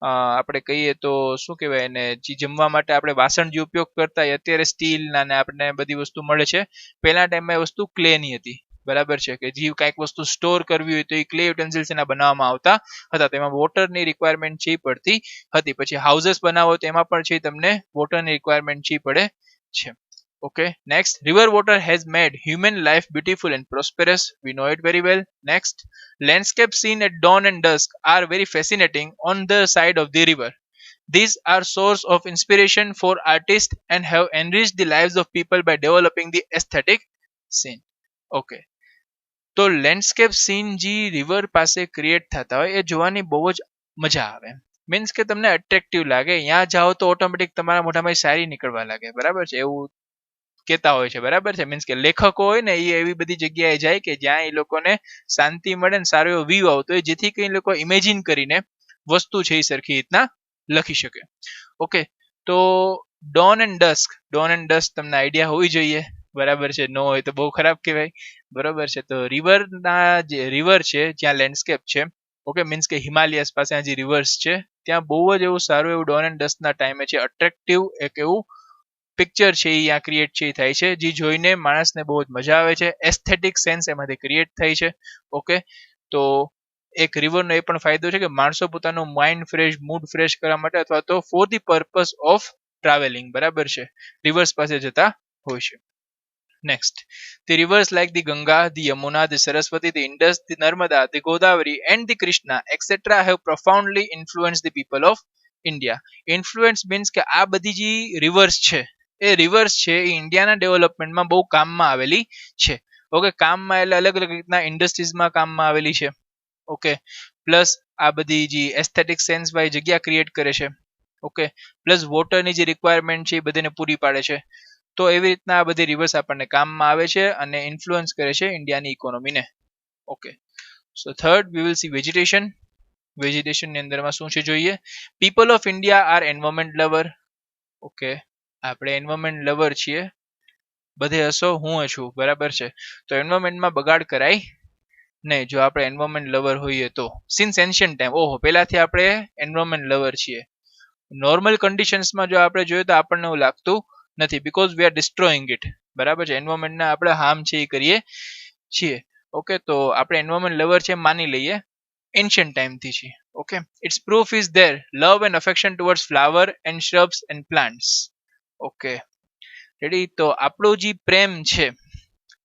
આપણે કહીએ તો શું કહેવાય એને, જે જમવા માટે આપણે વાસણ જે ઉપયોગ કરતા હોય અત્યારે સ્ટીલના ને આપણને બધી વસ્તુ મળે છે. પહેલા ટાઈમમાં એ વસ્તુ ક્લેની હતી, બરાબર છે, કે જે કાંઈક વસ્તુ સ્ટોર કરવી હોય તો એ ક્લે યુટેન્સિલ્સ એના બનાવવામાં આવતા હતા. તેમાં વોટરની રિક્વાયરમેન્ટ છે પડતી હતી. પછી હાઉસીસ બનાવો તો એમાં પણ છે તમને વોટરની રિક્વાયરમેન્ટ છે પડે છે. Okay, next, river water has made human life beautiful and prosperous. We know it very well. Next, landscapes seen at dawn and dusk are very fascinating on the side of the river. These are source of inspiration for artists and have enriched the lives of people by developing the aesthetic scene. Okay, તો landscape scene જે river પાસે create થતા હોય એ જોવાની બહુ જ મજા આવે. મીન્સ કે તમને અટ્રેક્ટિવ લાગે. ત્યાં જાઓ તો ઓટોમેટિક તમારા મોઢામાં શાયરી નીકળવા લાગે, બરાબર છે, એવું કહેતા હોય છે, બરાબર છે. મીન્સ કે લેખકો હોય ને એ એવી બધી જગ્યાએ જાય કે જ્યાં એ લોકોને શાંતિ મળે ને સારો એવો વ્યૂ આવતો હોય, જેથી કઈ લોકો ઇમેજિન કરીને વસ્તુ છે એ સરખી રીતના લખી શકે. ઓકે, તો ડોન એન્ડ ડસ્ક તમને આઈડિયા હોવી જોઈએ, બરાબર છે. નો હોય તો બહુ ખરાબ કહેવાય, બરોબર છે. તો રિવર છે જ્યાં લેન્ડસ્કેપ છે, ઓકે, મીન્સ કે હિમાલયસ પાસે જે રિવર્સ છે ત્યાં બહુ જ એવું સારું એવું ડોન એન્ડ ડસ્કના ટાઈમે છે અટ્રેક્ટિવ એક એવું પિક્ચર છે એ અહીંયા ક્રિએટ છે થાય છે, જે જોઈને માણસને બહુ જ મજા આવે છે. એસ્થેટિક સેન્સ એમાંથી ક્રિએટ થાય છે. ઓકે, તો એક રિવરનો એ પણ ફાયદો છે કે માણસો પોતાનું માઇન્ડ ફ્રેશ, મૂડ ફ્રેશ કરવા માટે અથવા તો for the purpose of travelling, બરાબર છે, રિવર્સ પાસે જતા હોય છે. Next, the rivers like the Ganga, the Yamuna, the Saraswati, the Indus, the Narmada, the Godavari and the Krishna etc. have profoundly influenced the people of India. Influence means કે આ બધી જે રિવર્સ છે એ reverse છે એ ઇન્ડિયાના ડેવલપમેન્ટમાં બહુ કામમાં આવેલી છે. ઓકે, કામમાં એટલે અલગ અલગ રીતના ઇન્ડસ્ટ્રીઝમાં કામમાં આવેલી છે. ઓકે, પ્લસ આ બધી જે એસ્થેટિક સેન્સ વાળી જગ્યા ક્રિએટ કરે છે. ઓકે, પ્લસ વોટરની જે રિક્વાયરમેન્ટ છે એ બધાને પૂરી પાડે છે. તો એવી રીતના આ બધી રિવર્સ આપણને કામમાં આવે છે અને ઇન્ફ્લુઅન્સ કરે છે ઇન્ડિયાની ઇકોનોમીને. Okay, so third we will see vegetation. વેજીટેશનની અંદરમાં શું છે જોઈએ. People of India are environment lover. Okay, આપણે એન્વાયરમેન્ટ લવર છીએ, બધે હશો, હું છું, બરાબર છે. તો એન્વાયરમેન્ટમાં બગાડ કરાય નહીં જો આપણે એન્વાયરમેન્ટ લવર હોઈએ તો. સિન્સ એન્શિયન્ટ ટાઈમ, ઓહો, પહેલાથી આપણે એન્વાયરમેન્ટ લવર છીએ. નોર્મલ કન્ડિશન્સમાં જો આપણે જોઈએ તો આપણને એવું લાગતું નથી, because we are destroying it, બરાબર છે. એન્વાયરમેન્ટને આપણે હાર્મ છે એ કરીએ છીએ. ઓકે, તો આપણે એન્વાયરમેન્ટ લવર છે માની લઈએ, એન્શિયન્ટ ટાઈમથી છે. Okay, it's proof is there love and affection towards flower and shrubs and plants. Okay, ready. તો આપણો જે પ્રેમ છે,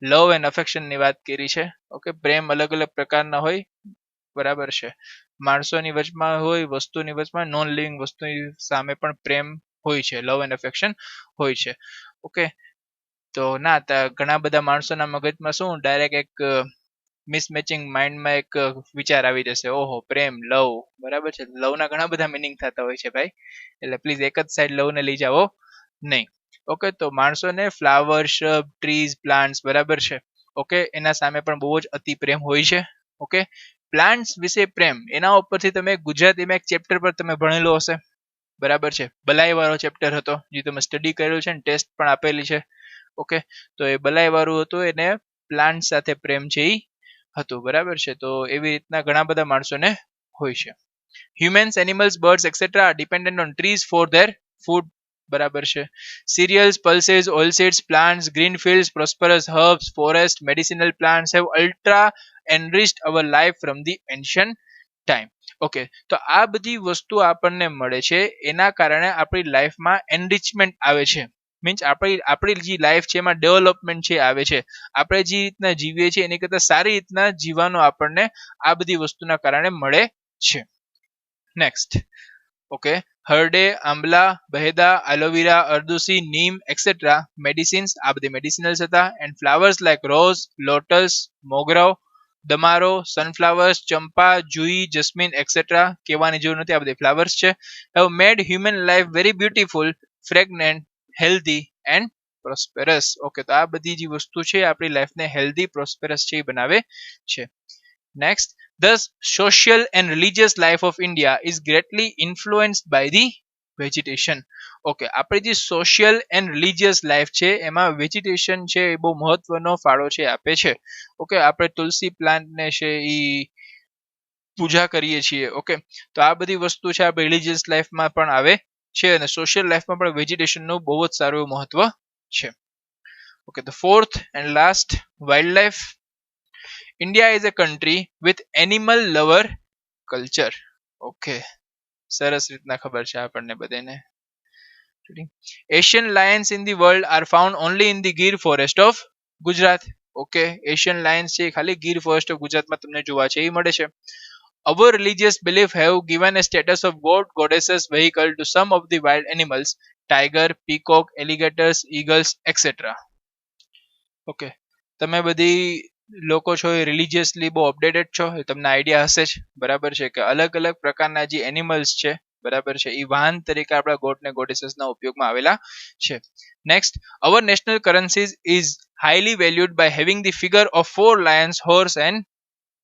લવ એન્ડ અફેક્શનની વાત કરી છે. ઓકે, પ્રેમ અલગ અલગ પ્રકારના હોય, બરાબર છે. માણસોની વચમાં હોય, વસ્તુની વચમાં, નોન લિવિંગ વસ્તુની સામે પણ પ્રેમ હોય છે, લવ એન્ડ અફેક્શન હોય છે. ઓકે, તો ના ઘણા બધા માણસોના મગજમાં શું ડાયરેક્ટ એક મિસમેચિંગ માઇન્ડમાં એક વિચાર આવી જશે, ઓહો પ્રેમ, લવ, બરાબર છે. લવના ઘણા બધા મિનિંગ થતા હોય છે ભાઈ, એટલે પ્લીઝ એક જ સાઈડ લવને લઈ જાઓ નહીં. ઓકે, તો માણસોને ફ્લાવર, શ્રબ, ટ્રીઝ, પ્લાન્ટ્સ, બરાબર છે, ઓકે, એના સામે પણ બહુ જ અતિ પ્રેમ હોય છે. ઓકે, પ્લાન્ટ્સ વિશે પ્રેમ એના ઉપરથી તમે ગુજરાતીમાં એક ચેપ્ટર પર તમે ભણેલો હશે, બરાબર છે, બલાઈ વાળો ચેપ્ટર હતો જે તમે સ્ટડી કરેલું છે ને ટેસ્ટ પણ આપેલી છે. ઓકે, તો એ બલાઈ વાળું હતું, એને પ્લાન્ટ સાથે પ્રેમ છે એ હતું, બરાબર છે. તો એવી રીતના ઘણા બધા માણસોને હોય છે. Humans, animals, birds etcetera are dependent on trees for their food, બરાબર છે. Cereals, pulses, oilseeds, plants, green fields, prosperous herbs, forest, medicinal plants have ultra enriched our life from the ancient time. Okay, તો આ બધી વસ્તુ આપણને મળે છે એના કારણે આપણી લાઈફમાં એનરિચમેન્ટ આવે છે. મીન્સ આપણી જે લાઈફ છે એમાં ડેવલપમેન્ટ છે આવે છે. આપણે જે રીતના જીવીએ છીએ એની કરતા સારી રીતના જીવવાનો આપણને આ બધી વસ્તુના કારણે મળે છે. નેક્સ્ટ, ઓકે, હરડે, આંબલા, બહેદા, એલોવેરા, અરદુસી, નીમ એક્સેટ્રા મેડિસિન્સ, આ બધી મેડિસિનલ્સ હતા. And flowers like rose, lotus, મોગરો, દમારો, સનફ્લાવર્સ, ચંપા, જુઈ, જસ્મીન એક્સેટ્રા, કહેવાની જરૂર નથી, આ બધી ફ્લાવર્સ છે. Have made human life very beautiful, fragrant, healthy and prosperous. Okay, તો આ બધી જે વસ્તુ છે આપણી લાઈફને હેલ્ધી, પ્રોસ્પેરસ છે એ બનાવે છે. Next, thus social and religious life of India is greatly influenced by the vegetation. Okay, આપણી જે સોશિયલ એન્ડ રિલિજિયસ લાઈફ છે એમાં વેજીટેશન છે એ બહુ મહત્વનો ફાળો છે આપે છે. ઓકે, આપણે તુલસી પ્લાન્ટને છે એ પૂજા કરીએ છીએ. ઓકે, તો આ બધી વસ્તુ છે આપણે રિલિજિયસ લાઈફમાં પણ આવે છે અને સોશિયલ લાઈફમાં પણ વેજીટેશનનું બહુ જ સારું એવું મહત્વ છે. Okay, the fourth and last, wildlife. India is a country with animal lover culture. Okay, સરસ રીતના ખબર છે આપણને બધાને. Asian lions in the world are found only in the Gir forest of Gujarat. Okay, Asian Lions છે ખાલી Gir forest of ગુજરાતમાં તમને જોવા છે એ મળે છે. Our religious belief have given a status of god goddesses vehicle to some of the wild animals, tiger, peacock, alligators, eagles, etc. Okay, તમે બધી લોકો છો એ રિલિજિયસલી બહુ અપડેટેડ છો, તમને આઈડિયા હશે જ, બરાબર છે, કે અલગ અલગ પ્રકારના જે એનિમલ્સ છે, બરાબર છે, એ વાહન તરીકે આપણા ગોડ ને ગોડેસીસના ઉપયોગમાં આવેલા છે. Next, our national currencies is highly valued by having the figure of 4 lions, horse and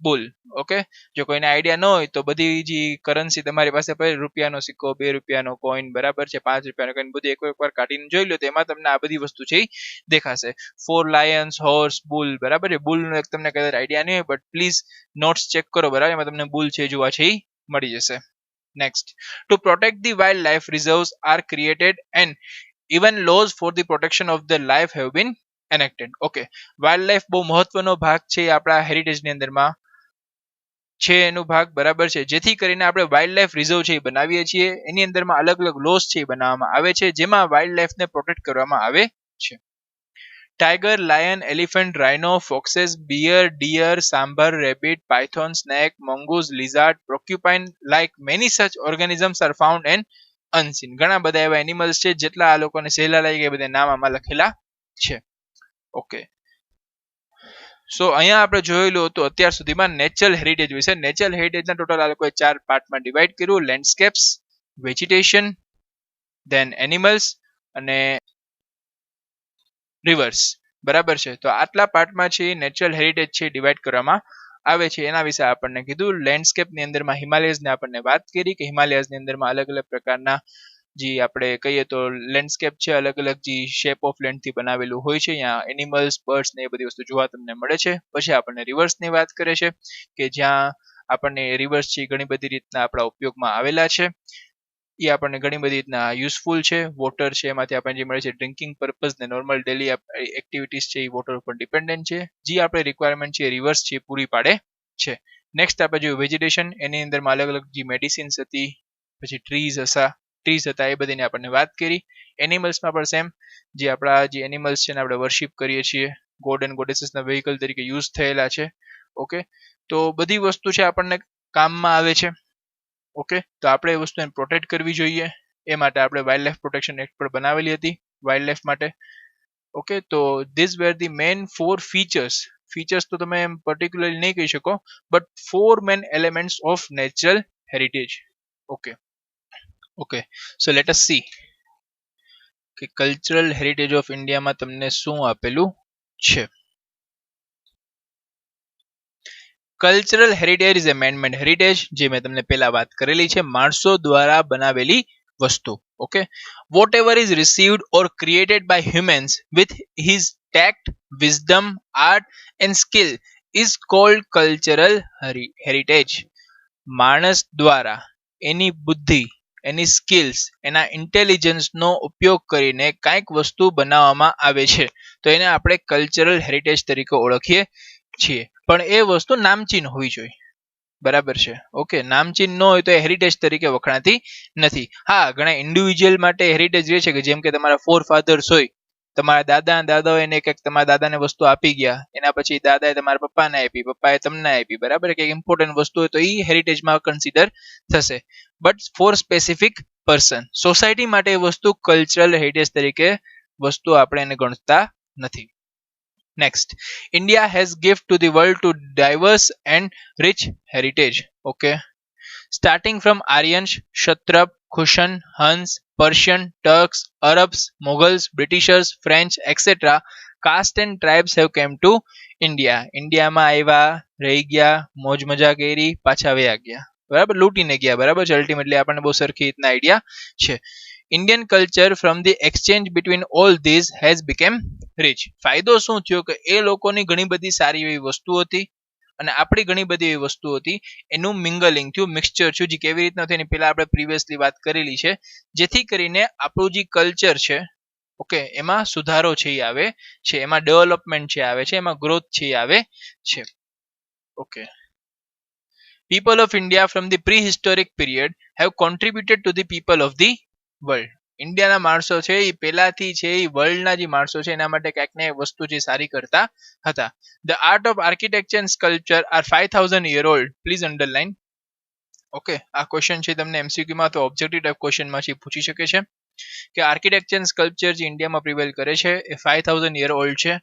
bull. Okay, જો કોઈને આઈડિયા ન હોય તો બધી જે કરન્સી તમારી પાસે પડે, રૂપિયાનો સિક્કો, 2 રૂપિયાનો કોઈન, બરાબર છે, 5 રૂપિયાનો કોઈન, બધું એક વાર કાઢીને જોઈ લો તો એમાં તમને આ બધી વસ્તુ છે દેખાશે. 4 લાયન્સ, હોર્સ, બુલ, બરાબર છે. બુલ નો એક તમને કદાચ આઈડિયા નહીં હોય, બટ પ્લીઝ નોટ્સ ચેક કરો, બરાબર, એમાં તમને બુલ છે જોવા છે એ મળી જશે. Next, to protect the wildlife reserves are created and even laws for the protection of the life have been enacted. Okay, wild life બહુ મહત્વનો ભાગ છે આપણા હેરિટેજની અંદરમાં છે એનો ભાગ, બરાબર છે, જેથી કરીને આપણે વાઇલ્ડ લાઈફ રિઝર્વ છે એ બનાવીએ છીએ. એની અંદરમાં અલગ અલગ લોસ છે એ બનાવવામાં આવે છે જેમાં વાઇલ્ડ લાઈફને પ્રોટેક્ટ કરવામાં આવે છે. Tiger, lion, elephant, rhino, foxes, bear, deer, sambar, rabbit, python, snake, mongoose, lizard, porcupine like many such organisms are found and unseen. ઘણા બધા એવા એનિમલ્સ છે જેટલા આ લોકોને સહેલા લાગે એ બધા નામ આમાં લખેલા છે. ઓકે, સો અહીંયા આપણે જોયેલું હતું અત્યાર સુધીમાં નેચરલ હેરિટેજ વિશે. નેચરલ હેરિટેજના ટોટલ આ લોકોએ 4 પાર્ટમાં ડિવાઈડ કર્યું: લેન્ડસ્કેપ્સ, વેજીટેશન, ધેન એનિમલ્સ અને રિવર્સ, બરાબર છે. તો આટલા પાર્ટમાં છે નેચરલ હેરિટેજ છે ડિવાઈડ કરવામાં આવે છે. એના વિશે આપણને કીધું. લેન્ડસ્કેપની અંદરમાં હિમાલયસને આપણને વાત કરી કે હિમાલયસની અંદરમાં અલગ અલગ પ્રકારના જે આપણે કહીએ તો લેન્ડસ્કેપ છે, અલગ અલગ જે શેપ ઓફ લેન્ડ થી બનાવેલું હોય છે. અહીંયા એનિમલ્સ, બર્ડ્સ ને એ બધી વસ્તુ જોવા તમને મળે છે. પછી આપણને રિવર્સની વાત કરે છે કે જ્યાં આપણને રિવર્સ છે ઘણી બધી રીતના આપણા ઉપયોગમાં આવેલા છે. એ આપણને ઘણી બધી રીતના યુઝફુલ છે. વોટર છે એમાંથી આપણને જે મળે છે ડ્રિંકિંગ પર્પઝ ને નોર્મલ ડેલી એક્ટિવિટીઝ છે એ વોટર ઉપર ડિપેન્ડન્ટ છે. જે આપણે રિક્વાયરમેન્ટ છે રિવર્સ છે પૂરી પાડે છે. નેક્સ્ટ આપણે જોયું વેજીટેશન. એની અંદરમાં અલગ અલગ જે મેડિસિન્સ હતી, પછી ટ્રીઝ હતા, એ બધીની આપણને વાત કરી. એનિમલ્સમાં પણ સેમ, જે આપણા જે એનિમલ્સ છે ને આપણે વર્શિપ કરીએ છીએ, ગોડ એન્ડ ગોડેસીસના વેહિકલ તરીકે યુઝ થયેલા છે. ઓકે, તો બધી વસ્તુ છે આપણને કામમાં આવે છે. ઓકે, તો આપણે એ વસ્તુને પ્રોટેક્ટ કરવી જોઈએ. એ માટે આપણે વાઇલ્ડ લાઈફ પ્રોટેક્શન એક્ટ પણ બનાવેલી હતી વાઇલ્ડ લાઈફ માટે. ઓકે, તો this were the main 4 features તો તમે એમ પર્ટિક્યુલરલી નહીં કહી શકો, but 4 main elements of natural heritage. Okay, so let us see કે કલ્ચરલ હેરિટેજ ઓફ ઇન્ડિયામાં તમને શું આપેલું છે. Cultural heritage is manmade heritage, જે મેં તમને પહેલા વાત કરેલી છે, માણસો દ્વારા બનાવેલી વસ્તુ. Okay, whatever is received or created by humans with his tact, wisdom, art and skill is called cultural heritage. માણસ દ્વારા એની બુદ્ધિ, એની સ્કિલ્સ, એના ઇન્ટેલિજન્સનો ઉપયોગ કરીને કાંઈક વસ્તુ બનાવવામાં આવે છે તો એને આપણે કલ્ચરલ હેરિટેજ તરીકે ઓળખીએ છીએ. પણ એ વસ્તુ નામચીન હોવી જોઈએ. બરાબર છે. ઓકે, નામચીન ન હોય તો એ હેરિટેજ તરીકે વખણાતી નથી. હા, ઘણા ઇન્ડિવિજ્યુઅલ માટે હેરિટેજ રહે છે કે જેમ કે તમારા ફોર ફાધર્સ હોય, તમારા દાદાઓ એને કંઈક તમારા દાદાને વસ્તુ આપી ગયા, એના પછી દાદાએ તમારા પપ્પાને આપી, પપ્પાએ તમને આપી, બરાબર, કંઈક ઇમ્પોર્ટન્ટ વસ્તુ હોય તો એ હેરિટેજમાં કન્સિડર થશે. But four specific person, society માટે એ વસ્તુ કલ્ચરલ હેરિટેજ તરીકે વસ્તુ આપણે એને ગણતા નથી. Next, India has gift to the world to diverse and rich heritage. Okay, starting from Aryans, Kshatrap, Kushan, Huns, Persian, Turks, Arabs, Mughals, Britishers, French, etc. Caste and tribes have come to India. ઇન્ડિયામાં આવ્યા, રહી ગયા, મોજ મજા કરી, પાછા વયા ગયા, બરાબર, લૂંટીને ગયા, બરાબર છે. અલ્ટિમેટલી આપણને બહુ સરખી રીતના આઈડિયા છે. Indian culture from the exchange between all these has become rich. ફાયદો શું થયો કે એ લોકોની ઘણી બધી સારી એવી વસ્તુ હતી અને આપણી ઘણી બધી એવી વસ્તુ હતી, એનું મિંગલિંગ થયું, મિક્સચર થયું, જે કેવી રીતના થયું એની પહેલા આપણે પ્રીવિયસલી વાત કરેલી છે, જેથી કરીને આપણું જે કલ્ચર છે, ઓકે, એમાં સુધારો છે એ આવે છે, એમાં ડેવલપમેન્ટ છે આવે છે, એમાં ગ્રોથ છે એ આવે છે. Okay, people of India from the prehistoric period have contributed to the people of the world. ઇન્ડિયાના માણસો છે એ પહેલાથી છે એ વર્લ્ડના જે માણસો છે એના માટે ક્યાંક ને વસ્તુ જે સારી કરતા હતા. The art of architecture and sculpture are 5000 year old. Please underline. Okay, આ ક્વેશ્ચન છે તમને એમસીક્યુ માં તો ઓબ્જેક્ટિવ ટાઈપ ક્વેશ્ચન માંથી પૂછી શકે છે કે આર્કિટેક્ચર એન્ડ સ્કલ્પચર જે ઇન્ડિયામાં પ્રિવેલ કરે છે એ 5000 year old છે.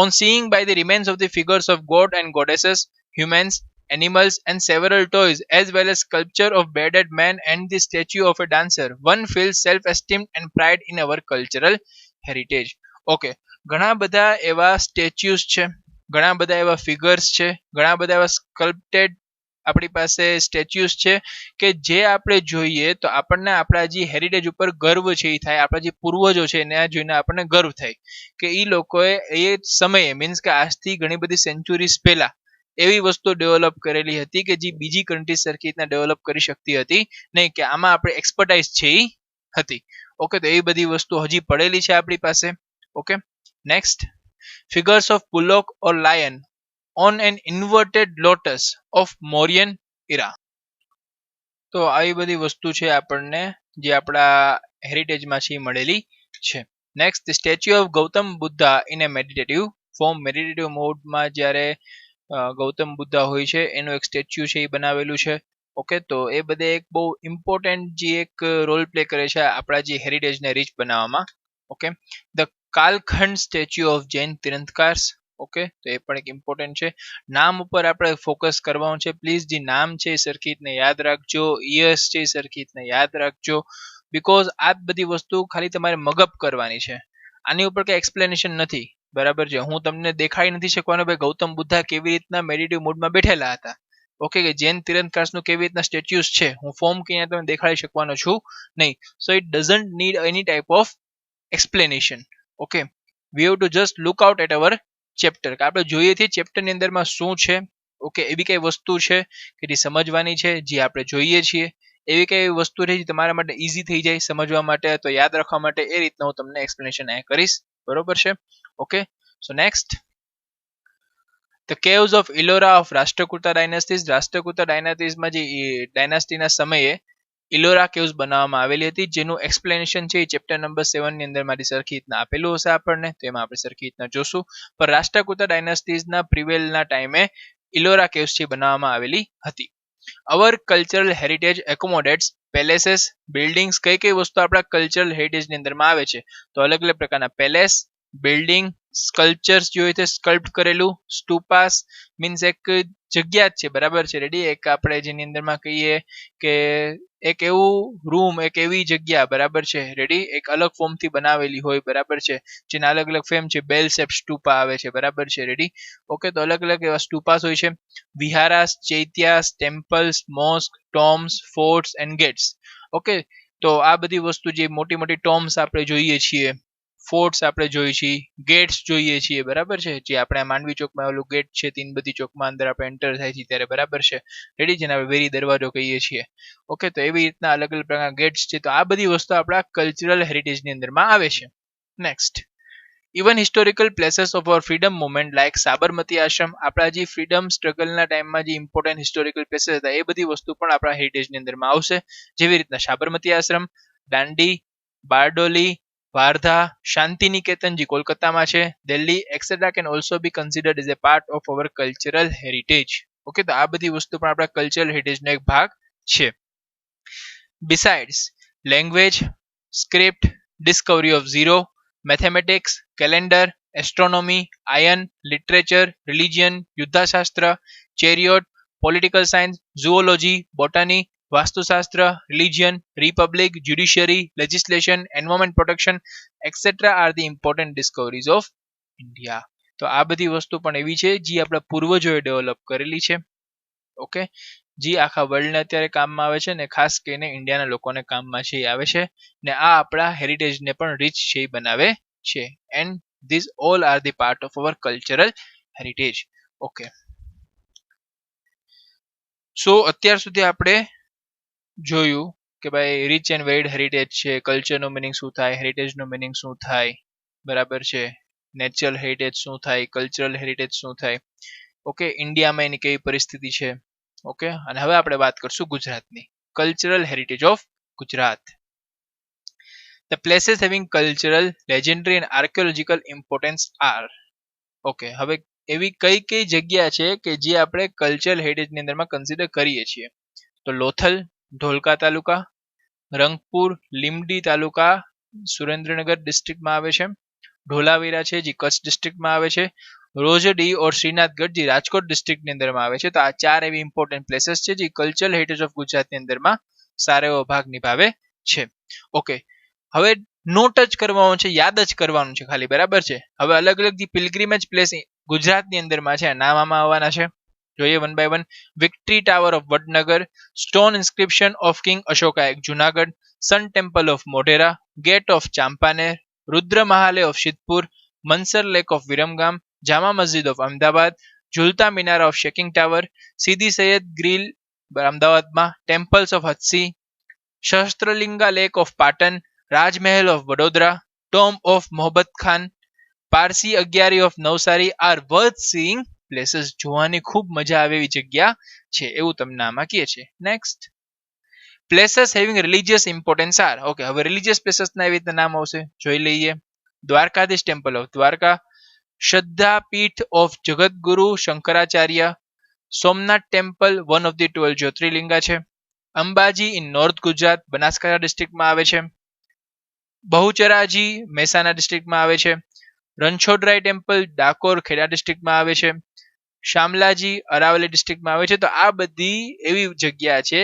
On seeing by the remains of the figures of god and goddesses, humans, animals and several toys as well as sculpture of bearded man and the statue of a dancer, one feels self-esteem and pride in our cultural heritage. Okay, ઘણા બધા એવા statues છે, ઘણા બધા એવા figures છે, ઘણા બધા એવા સ્કલ્પ્ટેડ આપણી પાસે સ્ટેચ્યુઝ છે કે જે આપણે જોઈએ તો આપણને આપણા જે હેરિટેજ ઉપર ગર્વ છે એ થાય, આપણા જે પૂર્વજો છે એને જોઈને આપણને ગર્વ થાય કે એ લોકોએ એ સમયે મીન્સ કે આજથી ઘણી બધી સેન્ચુરીઝ પહેલા એવી વસ્તુ ડેવલપ કરેલી હતી કે જે બીજી કન્ટ્રી સરખી રીતના ડેવલપ કરી શકતી હતી નહીં, કે આમાં આપણે એક્સપર્ટાઇઝ છે એ હતી. ઓકે, તો એ બધી વસ્તુ હજી પડેલી છે આપણી પાસે. Okay, next, figures of bullock or lion on an inverted lotus of Mauryan era. તો આવી બધી વસ્તુ છે આપણને જે આપણા હેરિટેજમાં છે મળેલી છે. Next, the statue of Gautam Buddha in a meditative form. Meditative મોડમાં જ્યારે ગૌતમ બુદ્ધા હોય છે એનું એક સ્ટેચ્યુ છે એ બનાવેલું છે. ઓકે, તો એ બધે એક બહુ ઇમ્પોર્ટન્ટ જે એક રોલ પ્લે કરે છે આપણા જે હેરિટેજને રીચ બનાવવામાં. ઓકે, ધ કાલખંડ statue of Jain Tirthankars. Okay, તો એ પણ એક ઇમ્પોર્ટન્ટ છે. નામ ઉપર આપણે ફોકસ કરવાનું છે. પ્લીઝ જે નામ છે એ સરખી રીતને યાદ રાખજો, યર્સ છે એ સરખી રીતને યાદ રાખજો, બીકોઝ આ બધી વસ્તુ ખાલી તમારે મગઅપ કરવાની છે, આની ઉપર કઈ એક્સપ્લેનેશન નથી. બરાબર છે, હું તમને દેખાડી નથી શકવાનો ભાઈ ગૌતમ બુદ્ધા કેવી રીતના મેડિટેટિવ મોડમાં બેઠેલા હતા. ઓકે, કે જૈન તીર્થંકર્સનું કેવી રીતના સ્ટેચ્યુઝ છે હું ફોર્મ કહીને તમને દેખાડી શકવાનો છું નહીં. So it doesn't need any type of explanation. Okay, we have to just look out at our chapter, કે આપણે જોઈએ છીએ ચેપ્ટરની અંદરમાં શું છે. ઓકે, એવી કઈ વસ્તુ છે કે જે સમજવાની છે, જે આપણે જોઈએ છીએ એવી કઈ વસ્તુ છે જે તમારા માટે ઈઝી થઈ જાય સમજવા માટે, તો યાદ રાખવા માટે એ રીતના હું તમને એક્સપ્લેનેશન કરીશ. બરોબર છે. Okay, so next, the caves of Ellora of Rashtrakuta dynasties. Rashtrakuta ડાયનેસ્ટીઝમાં જે ડાયનેસ્ટીના સમયે ઇલોરા કેવ્સ બનાવવામાં આવેલી હતી, જેનું એક્સપ્લેનેશન છે એ ચેપ્ટર નંબર 7 ની અંદર મારી સરખી રીતના આપેલું હશે આપણને, તો એમાં આપણે સરખી રીતના જોશું. પણ રાષ્ટ્રકૂટા ડાયનેસ્ટીઝના પ્રિવેલના ટાઈમે ઇલોરા કેવ્સ છે બનાવવામાં આવેલી હતી. અવર કલ્ચરલ હેરિટેજ એકોમોડેટ્સ પેલેસીસ, બિલ્ડિંગ્સ. કઈ કઈ વસ્તુ આપણા કલ્ચરલ હેરિટેજની અંદરમાં આવે છે, તો અલગ અલગ પ્રકારના પેલેસ, બિલ્ડિંગ, સ્કલ્પચર્સ જે હોય તે સ્કલ્પ્ટ કરેલું. સ્ટુપાસ મીન્સ એક જગ્યા જ છે, બરાબર છે, રેડી, એક આપણે જેની અંદરમાં કહીએ કે એક એવું રૂમ, એક એવી જગ્યા, બરાબર છે, રેડી, એક અલગ ફોર્મ થી બનાવેલી હોય, બરાબર છે, જેના અલગ અલગ ફેમ છે. બેલ શેપ સ્ટુપા આવે છે, બરાબર છે, રેડી. ઓકે, તો અલગ અલગ એવા સ્ટુપાસ હોય છે. Viharas, chaityas, temples, mosque, tombs, forts and gates. Okay, તો આ બધી વસ્તુ જે મોટી મોટી ટોમ્સ આપણે જોઈએ છીએ, ફોર્ટ્સ આપણે જોઈએ છીએ, ગેટ્સ જોઈએ છીએ, બરાબર છે, જે આપણે માંડવી ચોકમાં ઓલું ગેટ છે, તીનબદી ચોકમાં અંદર આપણે એન્ટર થાય છે ત્યારે, બરાબર છે, રેડી, જેને આપણે વેરી દરવાજો કહીએ છીએ. ઓકે, તો એવી રીતના અલગ અલગ પ્રકારના ગેટ્સ છે. તો આ બધી વસ્તુ આપણા કલ્ચરલ હેરિટેજની અંદરમાં આવે છે. Next, even historical places of our freedom movement like Sabarmati Ashram, આપણા જે ફ્રીડમ સ્ટ્રગલના ટાઈમમાં જે ઇમ્પોર્ટન્ટ હિસ્ટોરિકલ પ્લેસીસ હતા એ બધી વસ્તુ પણ આપણા હેરિટેજની અંદરમાં આવશે. જેવી રીતના સાબરમતી આશ્રમ, દાંડી, બારડોલી, વારધા, શાંતિ નિકેતન જે કોલકાતામાં છે, Delhi et cetera can also B considered as a part of our cultural heritage. Okay, તો આ બધી વસ્તુ પણ આપણા કલ્ચરલ હેરિટેજનો એક ભાગ છે. Besides language, script, discovery of zero, mathematics, calendar, astronomy, આયન, લિટરેચર, રિલિજિયન, યુદ્ધશાસ્ત્ર, chariot, political science, zoology, botany, વાસ્તુશાસ્ત્ર, religion, republic, judiciary, legislation, environment protection etcetera are the important discoveries of India. તો આ બધી વસ્તુ પણ એવી છે જે આપણા પૂર્વજોએ ડેવલપ કરેલી છે. ઓકે, જે આખા વર્લ્ડને અત્યારે કામમાં આવે છે ને ખાસ કરીને ઇન્ડિયાના લોકોને કામમાં છે એ આવે છે ને આ આપણા હેરિટેજને પણ રીચ છે એ બનાવે છે. And this all are the part of our cultural heritage. Okay, so અત્યાર સુધી આપણે જોયું કે ભાઈ રીચ એન્ડ વેરિડ હેરિટેજ છે, કલ્ચરનો મિનિંગ શું થાય, હેરિટેજનો મિનિંગ શું થાય, બરાબર છે, નેચરલ હેરિટેજ શું થાય, કલ્ચરલ હેરિટેજ શું થાય. ઓકે, ઇન્ડિયામાં એની કેવી પરિસ્થિતિ છે. ઓકે, અને હવે આપણે વાત કરશું ગુજરાતની cultural heritage of Gujarat. The places having cultural, legendary and archaeological importance are. Okay, હવે એવી કઈ કઈ જગ્યા છે કે જે આપણે કલ્ચરલ હેરિટેજની અંદરમાં કન્સિડર કરીએ છીએ. તો લોથલ ધોલકા તાલુકા, રંગપુર લીમડી તાલુકા સુરેન્દ્રનગર ડિસ્ટ્રિક્ટમાં આવે છે, ઢોલાવીરા છે જે કચ્છ ડિસ્ટ્રિક્ટમાં આવે છે, રોજડી ઓર શ્રીનાથગઢ જે રાજકોટ ડિસ્ટ્રિક્ટની અંદરમાં આવે છે. તો આ ચાર એવી ઇમ્પોર્ટન્ટ પ્લેસીસ છે જે કલ્ચરલ હેરિટેજ ઓફ ગુજરાતની અંદરમાં સારો એવો ભાગ નિભાવે છે. ઓકે, હવે નો ટચ કરવાનું છે, યાદ જ કરવાનું છે ખાલી, બરાબર છે. હવે અલગ અલગ જે પિલગ્રીમેજ પ્લેસ ગુજરાતની અંદરમાં છે નામ આમાં આવવાના છે, જોઈએ one by one. Victory tower of Vadnagar, stone inscription of king Ashoka એક Junagadh, sun temple of Modhera, gate of Champaner, Rudra Mahalaya of Siddhpur, Mansar lake of Viramgam, Jama Masjid of Ahmedabad, Jhulta Minara of shaking tower, Sidi Saiyyed grill અમદાવાદમાં, ટેમ્પલ્સ ઓફ હત્સી, Sahastralinga lake of Patan, Rajmahal of Vadodara, tomb of Mohabbat Khan, Parsi Agiyari of Navsari are worth seeing places. જોવાની ખૂબ મજા આવે એવી જગ્યા છે એવું તમને આમાં કહે છે. Next, places having religious importance are. Okay, હવે રિલિજિયસ પ્લેસીસના એવી રીતે નામ આવશે, જોઈ લઈએ. Dwarkadhish temple of Dwarka, Shardapeeth of Jagadguru Shankaracharya, Somnath temple one of the 12 Jyotirlinga છે, અંબાજી ઇન નોર્થ ગુજરાત બનાસકાંઠા ડિસ્ટ્રિક્ટમાં આવે છે, બહુચરાજી મહેસાણા ડિસ્ટ્રિક્ટમાં આવે છે, રણછોડરાય ટેમ્પલ ડાકોર ખેડા ડિસ્ટ્રિક્ટમાં આવે છે, શામલાજી અરાવલી ડિસ્ટ્રિક્ટમાં આવે છે. તો આ બધી એવી જગ્યા છે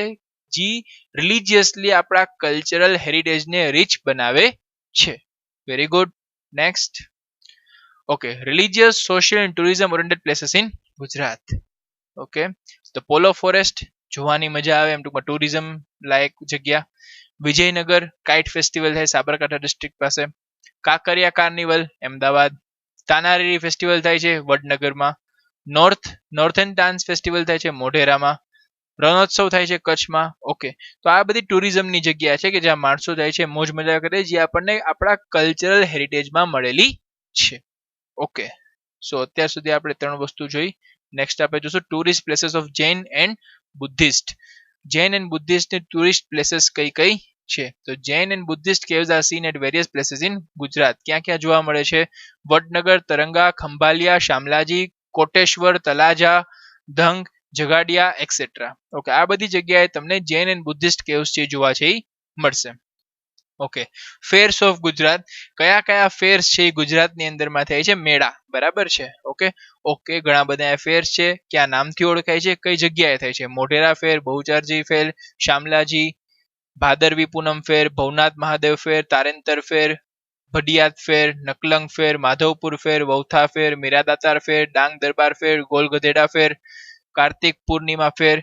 જે રિલિજિયસલી આપણા કલ્ચરલ હેરિટેજને રીચ બનાવે છે. Very good. Next, okay, religious social and tourism oriented places in Gujarat. Okay, તો પોલો ફોરેસ્ટ જોવાની મજા આવે એમ ટૂંકમાં ટુરિઝમ લાયક જગ્યા. વિજયનગર કાઇટ ફેસ્ટિવલ થાય સાબરકાંઠા ડિસ્ટ્રિક્ટ પાસે, કાંકરિયા કાર્નિવલ અમદાવાદ, તાનારીરી ફેસ્ટિવલ થાય છે વડનગરમાં, નોર્થન ડાન્સ ફેસ્ટિવલ થાય છે મોઢેરામાં, રણોત્સવ થાય છે કચ્છમાં. ઓકે, તો આ બધી ટુરિઝમની જગ્યા છે કે જ્યાં માણસો જાય છે મોજ મજા કરે, જે આપણને આપણા કલ્ચરલ હેરિટેજમાં મળેલી છે. ઓકે, સો અત્યાર સુધી આપણે ત્રણ વસ્તુ જોઈ. નેક્સ્ટ આપણે જોશું tourist places of Jain and Buddhist. Jain and Buddhist tourist places કઈ કઈ છે? તો Jain and Buddhist caves are seen at various places in Gujarat. ક્યાં ક્યાં જોવા મળે છે? વડનગર, તરંગા, ખંભાલિયા, શામલાજી, કોટેશ્વર, તલાજા, ધંગ, જગાડિયા એક્સેટ્રા. ઓકે, આ બધી જગ્યાએ તમને જૈન એન્ડ બુદ્ધિસ્ટ કેવ્સ જે જોવા છે એ મળશે. ઓકે, ફેર્સ ઓફ ગુજરાત, કયા કયા ફેર્સ છે એ ગુજરાતની અંદરમાં થાય છે? મેળા, બરાબર છે. ઓકે ઓકે, ઘણા બધા ફેર્સ છે, ક્યાં નામથી ઓળખાય છે, કઈ જગ્યાએ થાય છે? મોઢેરા ફેર, બહુચરાજી ફેર, શામલાજી, ભાદરવી પૂનમ ફેર, ભવનાથ મહાદેવ ફેર, તારેંતર ફેર, ભડિયાત ફેર, નકલંગ ફેર, માધવપુર ફેર, વૌથા ફેર, મીરાદાતાર ફેર, ડાંગ દરબાર ફેર, ગોલ ગધેડા ફેર, કાર્તિક પૂર્ણિમા ફેર,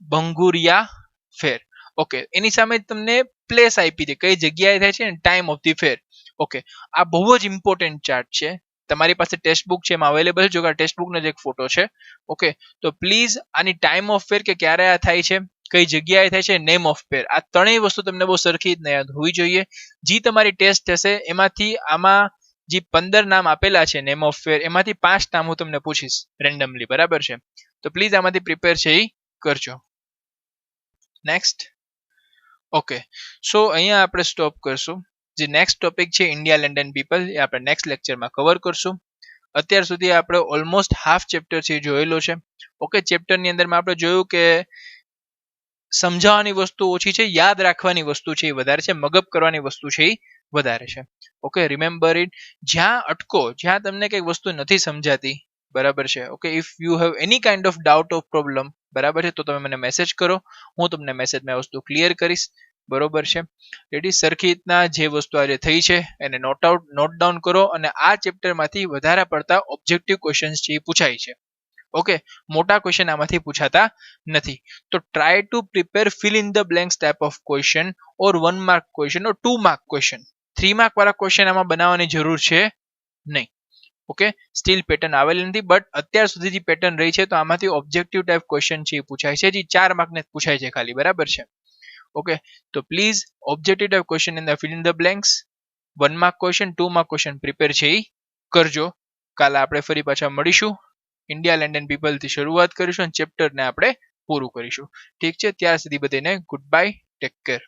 ભંગુરિયા ફેર. ઓકે, એની સામે તમને પ્લેસ આપી છે, કઈ જગ્યાએ થાય છે, time of the fair. Okay, આ બહુ જ ઇમ્પોર્ટન્ટ ચાર્ટ છે. તમારી પાસે ટેક્સ્ટ બુક છે, એમાં અવેલેબલ છે, જો કે ટેક્સ્ટ બુકનો જ એક ફોટો છે. ઓકે, તો પ્લીઝ આની ટાઈમ ઓફ ફેર કે ક્યારે આ થાય છે, કઈ જગ્યાએ થાય છે, નેમ ઓફ ફેર, આ ત્રણેય વસ્તુ તમને બહુ સરખી રીતના યાદ હોવી જોઈએ. જે તમારી ટેસ્ટ હશે એમાંથી આમાં જે 15 નામ આપેલા છે નેમ ઓફ ફેર, એમાંથી 5 નામ હું તમને પૂછીશ રેન્ડમલી, બરાબર છે? તો પ્લીઝ આમાંથી પ્રિપેર છે એ કરજો. નેક્સ્ટ. ઓકે, સો અહીંયા આપણે સ્ટોપ કરશું. જે નેક્સ્ટ ટોપિક છે ઇન્ડિયા લેન્ડ એન્ડ પીપલ, એ આપણે નેક્સ્ટ લેક્ચરમાં કવર કરશું. અત્યાર સુધી આપણે ઓલમોસ્ટ હાફ ચેપ્ટર છે જોયેલો છે. ઓકે, ચેપ્ટરની અંદરમાં આપણે જોયું કે સમજાવવાની વસ્તુ ઓછી છે, યાદ રાખવાની વસ્તુ છે એ વધારે છે, મગજ કરવાની વસ્તુ છે એ વધારે છે. Okay, remember it. જ્યાં અટકો, જ્યાં તમને કઈ વસ્તુ નથી સમજાતી, બરાબર છે? Okay, if you have any kind of doubt of problem, બરાબર છે, તો તમે મને મેસેજ કરો, હું તમને મેસેજમાં વસ્તુ ક્લિયર કરીશ, બરોબર છે? રેડી? સરખી રીતના જે વસ્તુ આજે થઈ છે એને નોટ ડાઉન કરો, અને આ ચેપ્ટરમાંથી વધારે પડતા ઓબ્જેક્ટિવ ક્વેશ્ચન્સ છે એ પૂછાય છે. ઓકે, મોટા ક્વેશ્ચન આમાંથી પૂછાતા નથી. તો try to prepare fill in the blanks type of question, or 1 mark question, or 2 mark question. 3 mark વાળા ક્વેશ્ચન આમાં બનાવવાની જરૂર છે નહીં. ઓકે, સ્ટીલ પેટર્ન આવેલી નથી, બટ અત્યાર સુધી જે પેટર્ન રહી છે, તો આમાંથી ઓબ્જેક્ટિવ ટાઈપ ક્વેશ્ચન છે એ પૂછાય છે, જે 4 માર્કને પૂછાય છે ખાલી, બરાબર છે? ઓકે, તો please objective type question in the fill in the blanks, 1 mark question, 2 mark question prepare છે એ કરજો. કાલે આપણે ફરી પાછા મળીશું. ઇન્ડિયા લેન્ડ એન્ડ પીપલ થી શરૂઆત કરીશું અને ચેપ્ટરને આપણે પૂરું કરીશું. ઠીક છે? ત્યાર સુધી બધાને ગુડ બાય, ટેક કેર.